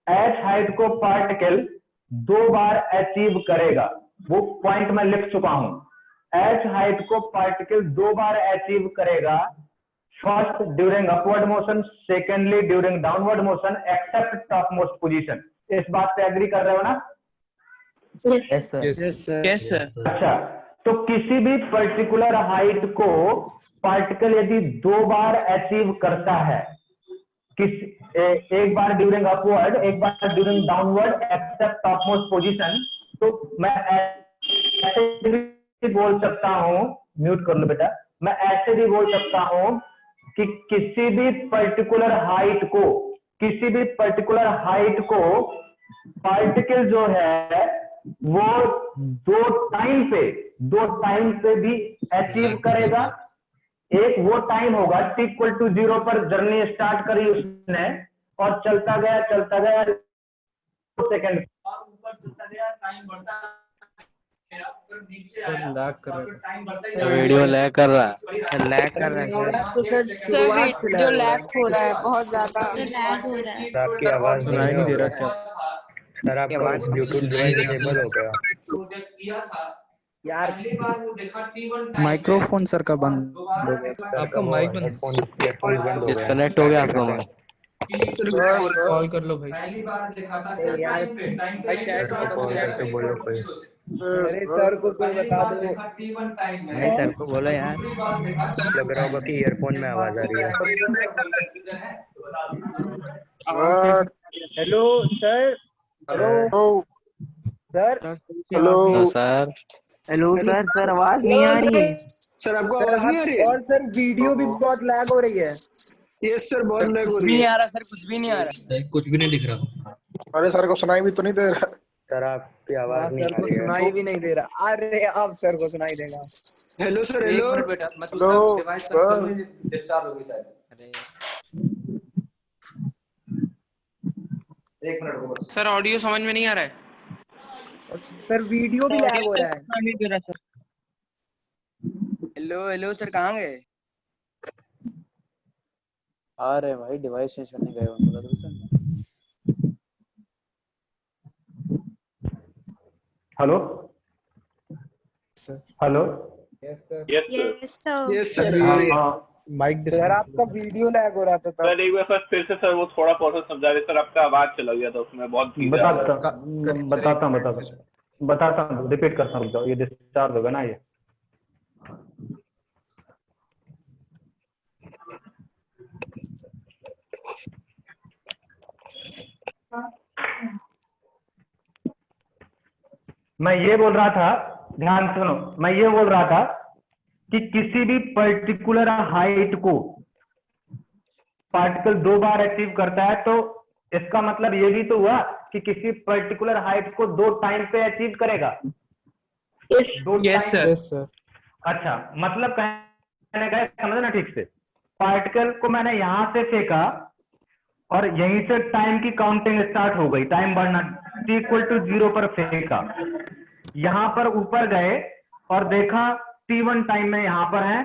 Speaker 2: h हाइट को पार्टिकल 2 बार अचीव करेगा, वो पॉइंट मैं लिख चुका हूं, h हाइट को पार्टिकल 2 बार अचीव करेगा, first during upward motion, secondly during downward motion, except top most position. इस बात पे एग्री कर रहे हो ना?
Speaker 10: Yes sir.
Speaker 2: अच्छा, तो किसी भी पर्टिकुलर हाइट को पार्टिकल यदि 2 बार अचीव करता है, एक बार ड्यूरिंग अपवर्ड, एक बार during downward, except top most position, तो मैं ऐसे भी बोल सकता हूं, म्यूट कर लो बेटा, मैं ऐसे भी बोल सकता हूं कि किसी भी पर्टिकुलर हाइट को पार्टिकल जो है वो 2 टाइम पे भी अचीव करेगा। एक वो टाइम होगा t=0 पर जर्नी स्टार्ट करी उसने, और चलता गया 2 सेकंड,
Speaker 3: टाइम बढ़ता
Speaker 7: वीडियो लैग कर रहा है,
Speaker 6: सर वीडियो लैग हो रहा है बहुत ज्यादा।
Speaker 7: आपकी आवाज सुनाई नहीं दे रहा क्या?
Speaker 14: सर आपका ब्लूटूथ डिवाइस डिसेबल हो गया
Speaker 11: यार।
Speaker 14: माइक्रोफोन सर का बंद हो गया,
Speaker 7: आपका माइक
Speaker 14: बंद
Speaker 7: डिस्कनेक्ट हो गया आपका माइक।
Speaker 10: कॉल कर लो भाई।
Speaker 3: पहली बार देखा था
Speaker 11: यार
Speaker 14: कॉल करके बोलो कोई।
Speaker 11: अरे सर को कोई बता दो।
Speaker 14: नहीं सर को बोलो यार, लग रहा होगा कि ईयरफोन में आवाज आ रही है।
Speaker 11: Hello sir. Hello sir.
Speaker 7: Hello sir.
Speaker 11: Hello sir. Sir आवाज नहीं आ रही है।
Speaker 1: सर आपको आवाज नहीं आ रही है?
Speaker 11: और सर वीडियो भी बहुत लैग हो रही है।
Speaker 1: यस सर, बहुत लैग हो रही है।
Speaker 11: नहीं आ रहा सर, कुछ भी नहीं आ रहा।
Speaker 7: कुछ भी नहीं दिख रहा।
Speaker 14: अरे सर को सुनाई भी तो नहीं दे रहा। सर आपकी आवाज नहीं आ रही है।
Speaker 11: सुनाई भी नहीं दे रहा। अरे अब सर को सुनाई देगा।
Speaker 1: हेलो सर,
Speaker 7: एक
Speaker 1: हेलो।
Speaker 7: मिनट बेटा, मैं तुम्हारा डिवाइस तक करूँ, डिस्चार्ज होगी शायद।
Speaker 13: अरे
Speaker 7: एक मिनट रुको बस।
Speaker 10: सर ऑडियो समझ में नहीं आ रहा है।
Speaker 11: सर वीडियो भी लैग हो रहा है।
Speaker 4: नहीं दे रहा सर।
Speaker 14: हेलो हेलो सर, कहाँ गए? आ रहे भाई, डिवाइस चेंज करने गए उनको लगा sir.
Speaker 2: Hello hello.
Speaker 3: Yes sir.
Speaker 1: Yes sir.
Speaker 15: Mike
Speaker 11: sir आपका वीडियो लैग हो रहा था तब।
Speaker 3: सर एक बार फिर से सर वो थोड़ा प्रोसेस समझा रहे सर, आपका आवाज चला गया था उसमें, बहुत धीरे आ रहा है।
Speaker 2: बताता हूँ, रिपीट करता हूँ, रुक जाओ, ये डिस्चार्ज होगा ना ये। मैं ये बोल रहा था, ध्यान सुनो, मैं ये बोल रहा था कि किसी भी पर्टिकुलर हाइट को पार्टिकल 2 बार अचीव करता है, तो इसका मतलब ये भी तो हुआ कि किसी पर्टिकुलर हाइट को 2 टाइम पे अचीव करेगा।
Speaker 10: Yes sir.
Speaker 2: अच्छा, मतलब कहने का समझना ठीक से, पार्टिकल को मैंने यहां से फेंका और यहीं से टाइम की काउंटिंग स्टार्ट हो गई, टाइम बढ़ना, t=0 पर फेंका, यहां पर ऊपर गए और देखा t1 टाइम में यहां पर है,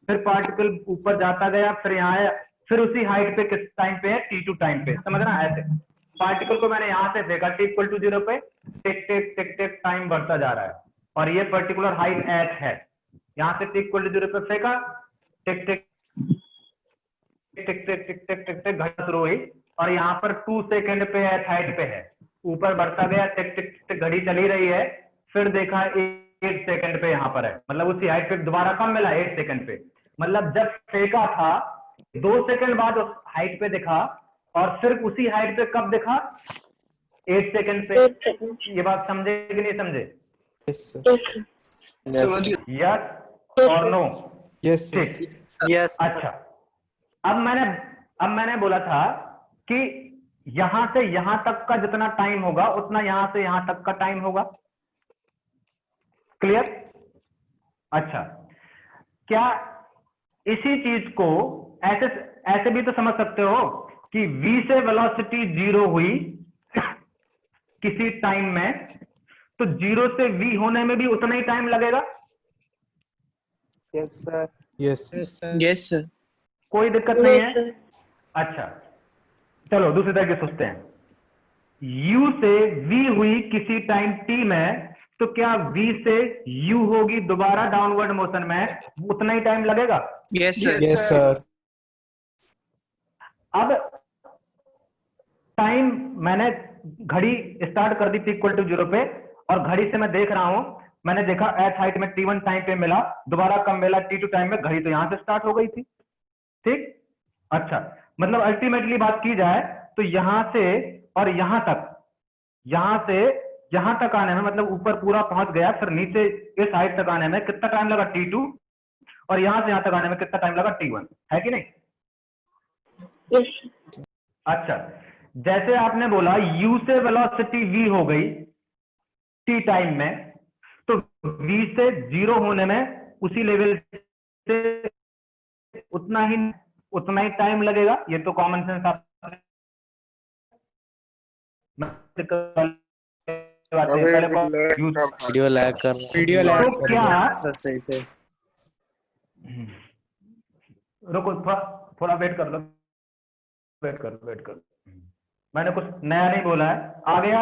Speaker 2: फिर पार्टिकल ऊपर जाता गया, फिर यहाँ आया, फिर उसी हाइट पे किस टाइम पे है, t2 टाइम पे। समझना, ऐसे पार्टिकल को मैंने यहां से फेंका t=0 पे, टिक टिक टिक टिक टाइम बढ़ता जा रहा है, और ये पर्टिकुलर हाइट h है। यहाँ से t=0 पे फेंका, टिक टिक टिक टिक टिक टिक टिक टिक घटना शुरू हुई, और यहाँ पर 2 सेकंड पे h हाइट पे है, ऊपर बढ़ता गया, टिक टिक टिक घड़ी चली रही है, फिर देखा 8 सेकंड पे यहाँ पर है, मतलब उसी हाइट पे दोबारा कम मिला 8 सेकंड पे, मतलब जब फेंका था 2 सेकंड बाद उस हाइट पे दिखा, और फिर उसी हाइट पे कब दिखा, 8 सेकंड पे। ये बात समझे कि नहीं समझे? यस और नो?
Speaker 15: Yes
Speaker 2: yes. अच्छा, अब मैंने बोला था कि यहां से यहां तक का जितना टाइम होगा उतना यहां से यहां तक का टाइम होगा। क्लियर? अच्छा, क्या इसी चीज को ऐसे भी तो समझ सकते हो कि v से वेलोसिटी 0 हुई किसी टाइम में, तो 0 से v होने में भी उतना ही टाइम लगेगा?
Speaker 11: Yes sir.
Speaker 10: Yes sir.
Speaker 2: कोई दिक्कत नहीं है? अच्छा, चलो दूसरी तरह के सोचते हैं, u से v हुई किसी टाइम t में, तो क्या v से u होगी दोबारा डाउनवर्ड मोशन में, उतना ही टाइम लगेगा?
Speaker 10: Yes
Speaker 15: sir.
Speaker 2: अब टाइम मैंने घड़ी स्टार्ट कर दी t=0 पे, और घड़ी से मैं देख रहा हूं, मैंने देखा h हाइट में t1 टाइम पे मिला, दोबारा कम मिला t2 टाइम में, घड़ी तो यहां से स्टार्ट हो गई थी, ठीक? अच्छा, मतलब अल्टीमेटली बात की जाए तो यहां से और यहां से यहां तक आने में, मतलब ऊपर पूरा पहुंच गया, फिर नीचे इस हाइट तक आने में कितना टाइम लगा, t2, और यहां से यहां तक आने में कितना टाइम लगा, t1, है कि नहीं? अच्छा, जैसे आपने बोला u से वेलोसिटी v हो गई t टाइम में, तो v से 0 होने में उसी लेवल से उतना ही टाइम लगेगा, ये तो कॉमन सेंस आप
Speaker 14: वीडियो लैग कर रहा है।
Speaker 2: तो क्या,
Speaker 14: सही से
Speaker 2: रुको थोड़ा वेट कर लो, मैंने कुछ नया नहीं बोला है, आ गया?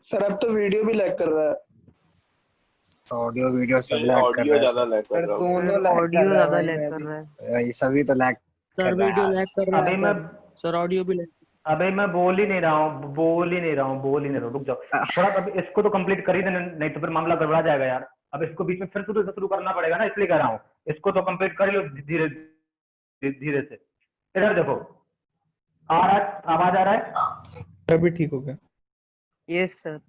Speaker 1: सर अब तो वीडियो भी लैग कर रहा है।
Speaker 14: ऑडियो वीडियो सब लैग कर रहा है
Speaker 3: ज्यादा
Speaker 14: सर।
Speaker 3: लैग कर रहा है।
Speaker 11: दोनों लैग
Speaker 4: ऑडियो
Speaker 11: कर रहा है
Speaker 4: ज्यादा
Speaker 11: भाई,
Speaker 4: लैग
Speaker 11: मैं
Speaker 4: कर
Speaker 11: भी।
Speaker 4: रहा है
Speaker 14: ये सभी तो लैग
Speaker 4: सर,
Speaker 14: कर रहा
Speaker 4: वीडियो
Speaker 14: है।
Speaker 4: लैग कर रहा
Speaker 2: अभी
Speaker 4: है
Speaker 2: मैं
Speaker 4: सर, ऑडियो भी लैग।
Speaker 2: अबे मैं बोल ही नहीं रहा हूँ, रुक जाओ थोड़ा, अब इसको तो कंप्लीट कर ही देना, नहीं तो फिर मामला गड़बड़ा जाएगा यार। अब इसको बीच में फिर शुरू करना पड़ेगा ना, इसलिए कह रहा हूँ, इसको तो कंप्लीट कर लो धीरे धीरे से। इधर देखो, आ रहा है, आवाज आ रहा है?
Speaker 15: अभी ठीक हो गया।
Speaker 4: Yes sir.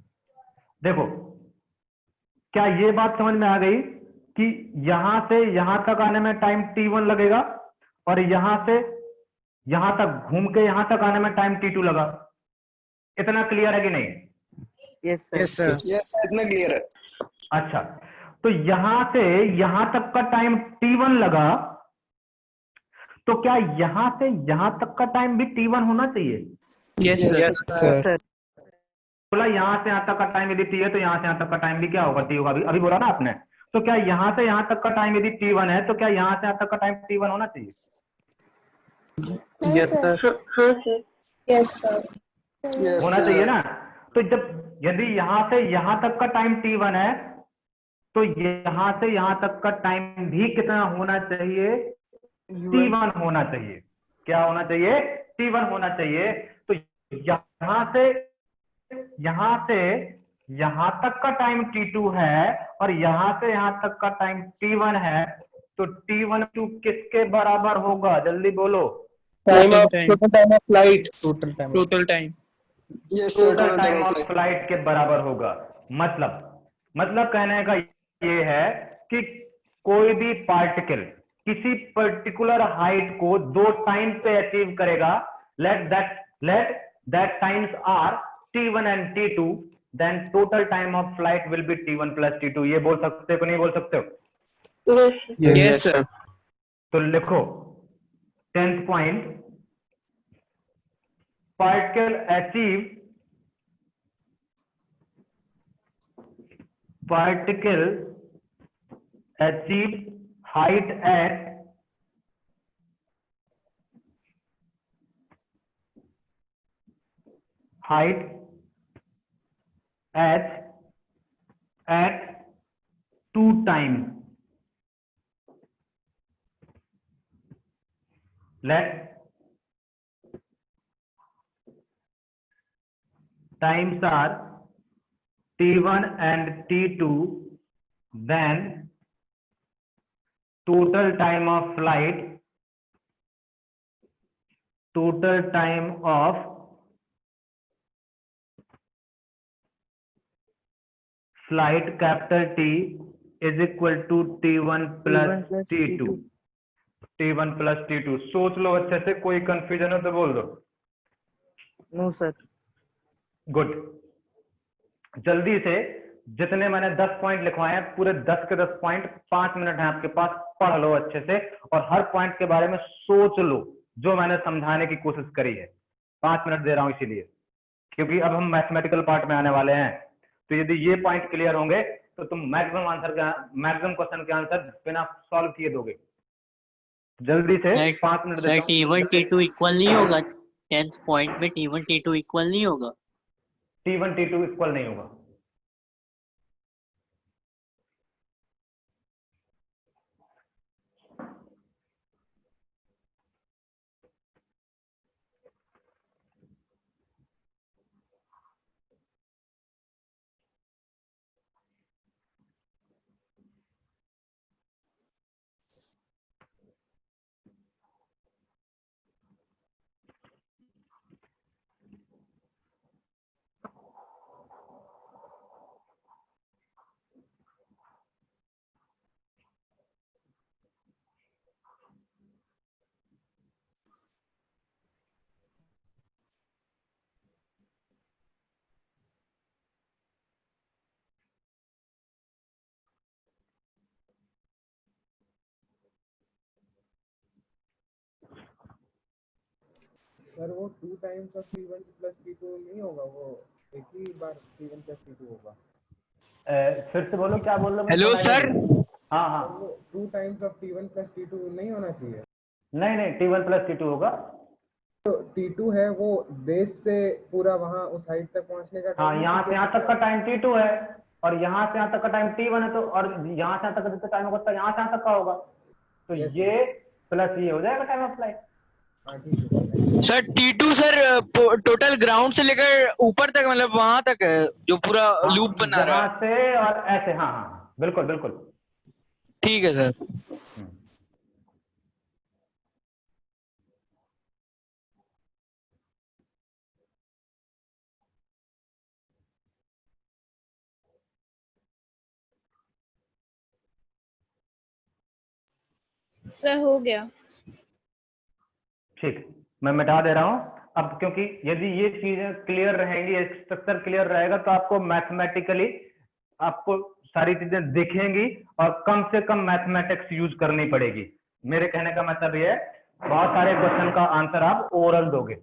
Speaker 2: देखो, क्या ये बात समझ में आ गई कि यहां से यहां तक आने में टाइम t1 लगेगा और यहां से यहां तक घूम के यहां तक आने में टाइम t2 लगा? इतना क्लियर है कि नहीं?
Speaker 11: Yes sir.
Speaker 1: यस इतना क्लियर है।
Speaker 2: अच्छा, तो यहां से यहां तक का टाइम t1 लगा, तो क्या यहां से यहां तक का टाइम भी t1 होना चाहिए?
Speaker 10: Yes sir.
Speaker 2: बोला यहां से यहां तक का टाइम यदि t है तो यहां से यहां तक का टाइम भी क्या होगा? t होगा। अभी बोला ना आपने। तो क्या यहां से यहां तक का टाइम यदि t1 है तो क्या यहां से यहां तक का टाइम t1 होना चाहिए?
Speaker 8: Yes sir.
Speaker 6: Yes sir.
Speaker 2: होना चाहिए ना। तो जब यदि यहां से यहां तक का टाइम t1 है तो यहां से यहां तक का टाइम भी कितना होना चाहिए? t1 होना चाहिए। क्या होना चाहिए? t1 होना चाहिए। तो यहां से यहां तक का टाइम t2 है और यहां से यहां तक का टाइम t1 है, तो t1 टू किसके बराबर होगा? जल्दी बोलो।
Speaker 10: Total time
Speaker 15: of flight.
Speaker 10: Total time
Speaker 2: total time of flight के बराबर होगा। मतलब कहने का ये है कि कोई भी पार्टिकल किसी पर्टिकुलर हाइट को 2 टाइम पे अचीव करेगा, let that times are t1 and t2, then total time of flight will be t1 plus t2। ये बोल सकते हो कि नहीं बोल सकते हो?
Speaker 10: Yes sir.
Speaker 2: तो लिखो 10th point, particle achieve height at 2 times. Let times are t1 and t2, then total time of flight capital T is equal to t1 plus t2। t1 plus t2 सोच लो अच्छे से, कोई confusion हो तो बोल दो।
Speaker 11: No sir.
Speaker 2: गुड। जल्दी से, जितने मैंने 10 पॉइंट लिखवाए हैं पूरे 10 के 10 पॉइंट, 5 मिनट है आपके पास, पढ़ लो अच्छे से और हर पॉइंट के बारे में सोच लो जो मैंने समझाने की कोशिश करी है। 5 मिनट दे रहा हूं इसीलिए, क्योंकि अब हम मैथमेटिकल पार्ट में आने वाले हैं। तो यदि ये पॉइंट क्लियर होंगे तो तुम मैक्सिमम क्वेश्चन के आंसर बिना सॉल्व किए दोगे। जल्दी से 5 मिनट देता हूं।
Speaker 9: T1 T2 इक्वल नहीं होगा? 10th पॉइंट में T1 T2 इक्वल नहीं होगा?
Speaker 2: T1 T2 इक्वल नहीं होगा।
Speaker 11: सर वो 2 times of t1 plus t2 नहीं होगा, वो एक ही बार t1 प्लस t2 होगा।
Speaker 2: फिर से बोलो, क्या बोल रहे हो?
Speaker 4: Hello sir.
Speaker 2: हाँ हाँ,
Speaker 11: 2 times of t1 plus t2 नहीं होना चाहिए।
Speaker 2: नहीं t1 प्लस t2 होगा।
Speaker 11: तो t2 है वो बेस से पूरा वहां उस हाइट तक पहुंचने का
Speaker 2: हाँ,
Speaker 11: टाइम।
Speaker 2: यहाँ से यहाँ तक का टाइम t2 है और यहाँ से यहाँ तक का टाइम t1 है, तो और यहाँ से यहाँ तक का जितना टाइम होगा यहाँ से यहाँ तक का होगा, तो ये प्लस ये हो जाएगा time of flight.
Speaker 4: Sir T2 sir total ground से लेकर ऊपर तक, मतलब वहां तक है जो पूरा लूप बना रहा है।
Speaker 2: यहाँ से और ऐसे, हाँ हाँ बिल्कुल बिल्कुल
Speaker 4: ठीक है सर।
Speaker 6: सर हो गया।
Speaker 2: ठीक, मैं मिटा दे रहा हूँ अब, क्योंकि यदि ये चीजें क्लियर रहेंगी, स्ट्रक्चर क्लियर रहेगा, तो आपको मैथमेटिकली आपको सारी चीजें दिखेंगी और कम से कम मैथमेटिक्स यूज करनी पड़ेगी। मेरे कहने का मतलब ये है, बहुत सारे क्वेश्चन का आंसर आप ओरल दोगे।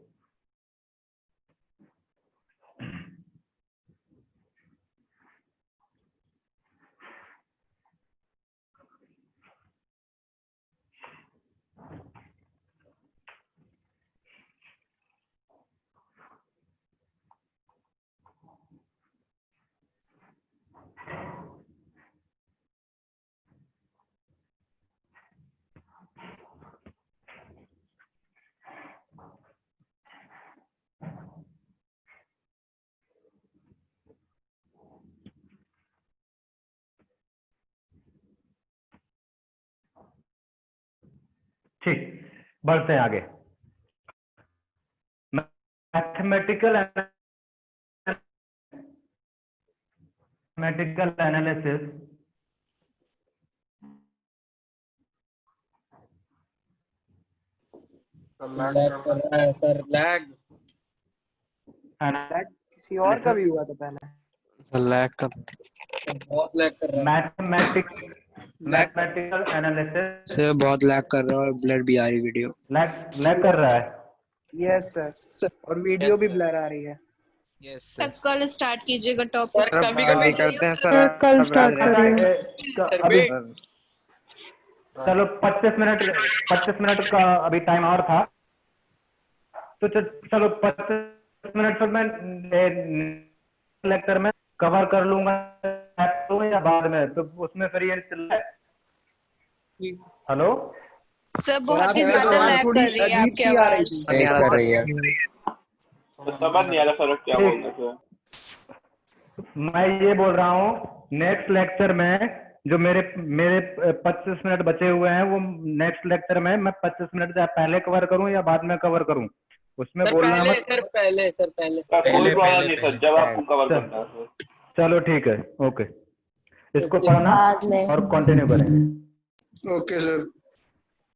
Speaker 2: ठीक, बढ़ते हैं आगे। मैथमेटिकल एनालिसिस
Speaker 11: लैग कर रहा है सर, लैग किसी और का भी हुआ था पहले।
Speaker 13: लैग कर
Speaker 11: बहुत लैग कर रहा है।
Speaker 2: मैथमेटिकल एनालिसिस
Speaker 5: सर बहुत लैग कर रहा है और ब्लर भी आ रही वीडियो।
Speaker 2: लैग कर रहा है।
Speaker 11: यस सर, और वीडियो भी ब्लर आ रही है।
Speaker 13: यस
Speaker 6: सर कल स्टार्ट कीजिएगा टॉपिक।
Speaker 14: अभी करते हैं सर, कल स्टार्ट
Speaker 2: अभी चलो 25 मिनट का अभी टाइम और था, तो चलो 25 मिनट पर मैं लेक्चर में कवर कर लूंगा या बाद में, तो उसमें फिर ये चल रहा है। हेलो
Speaker 6: सर बहुत ही ज्यादा लैग कर रही है आपकी आवाज।
Speaker 14: कर रही है।
Speaker 3: तो समझ नहीं आ रहा सर क्या बोल रहे थे।
Speaker 2: मैं ये बोल रहा हूँ, नेक्स्ट लेक्चर में जो मेरे 25 मिनट बचे हुए हैं, वो नेक्स्ट लेक्चर में मैं 25 मिनट पहले कवर करूँ या बाद में कवर करूँ, उसमें बोलना मत।
Speaker 8: सर पहले
Speaker 3: कोई प्रॉब्लम नहीं सर, जब आपको कवर करना है सर।
Speaker 2: चलो ठीक है, ओके, इसको पढ़ना और कंटिन्यू करेंगे।
Speaker 1: Okay sir.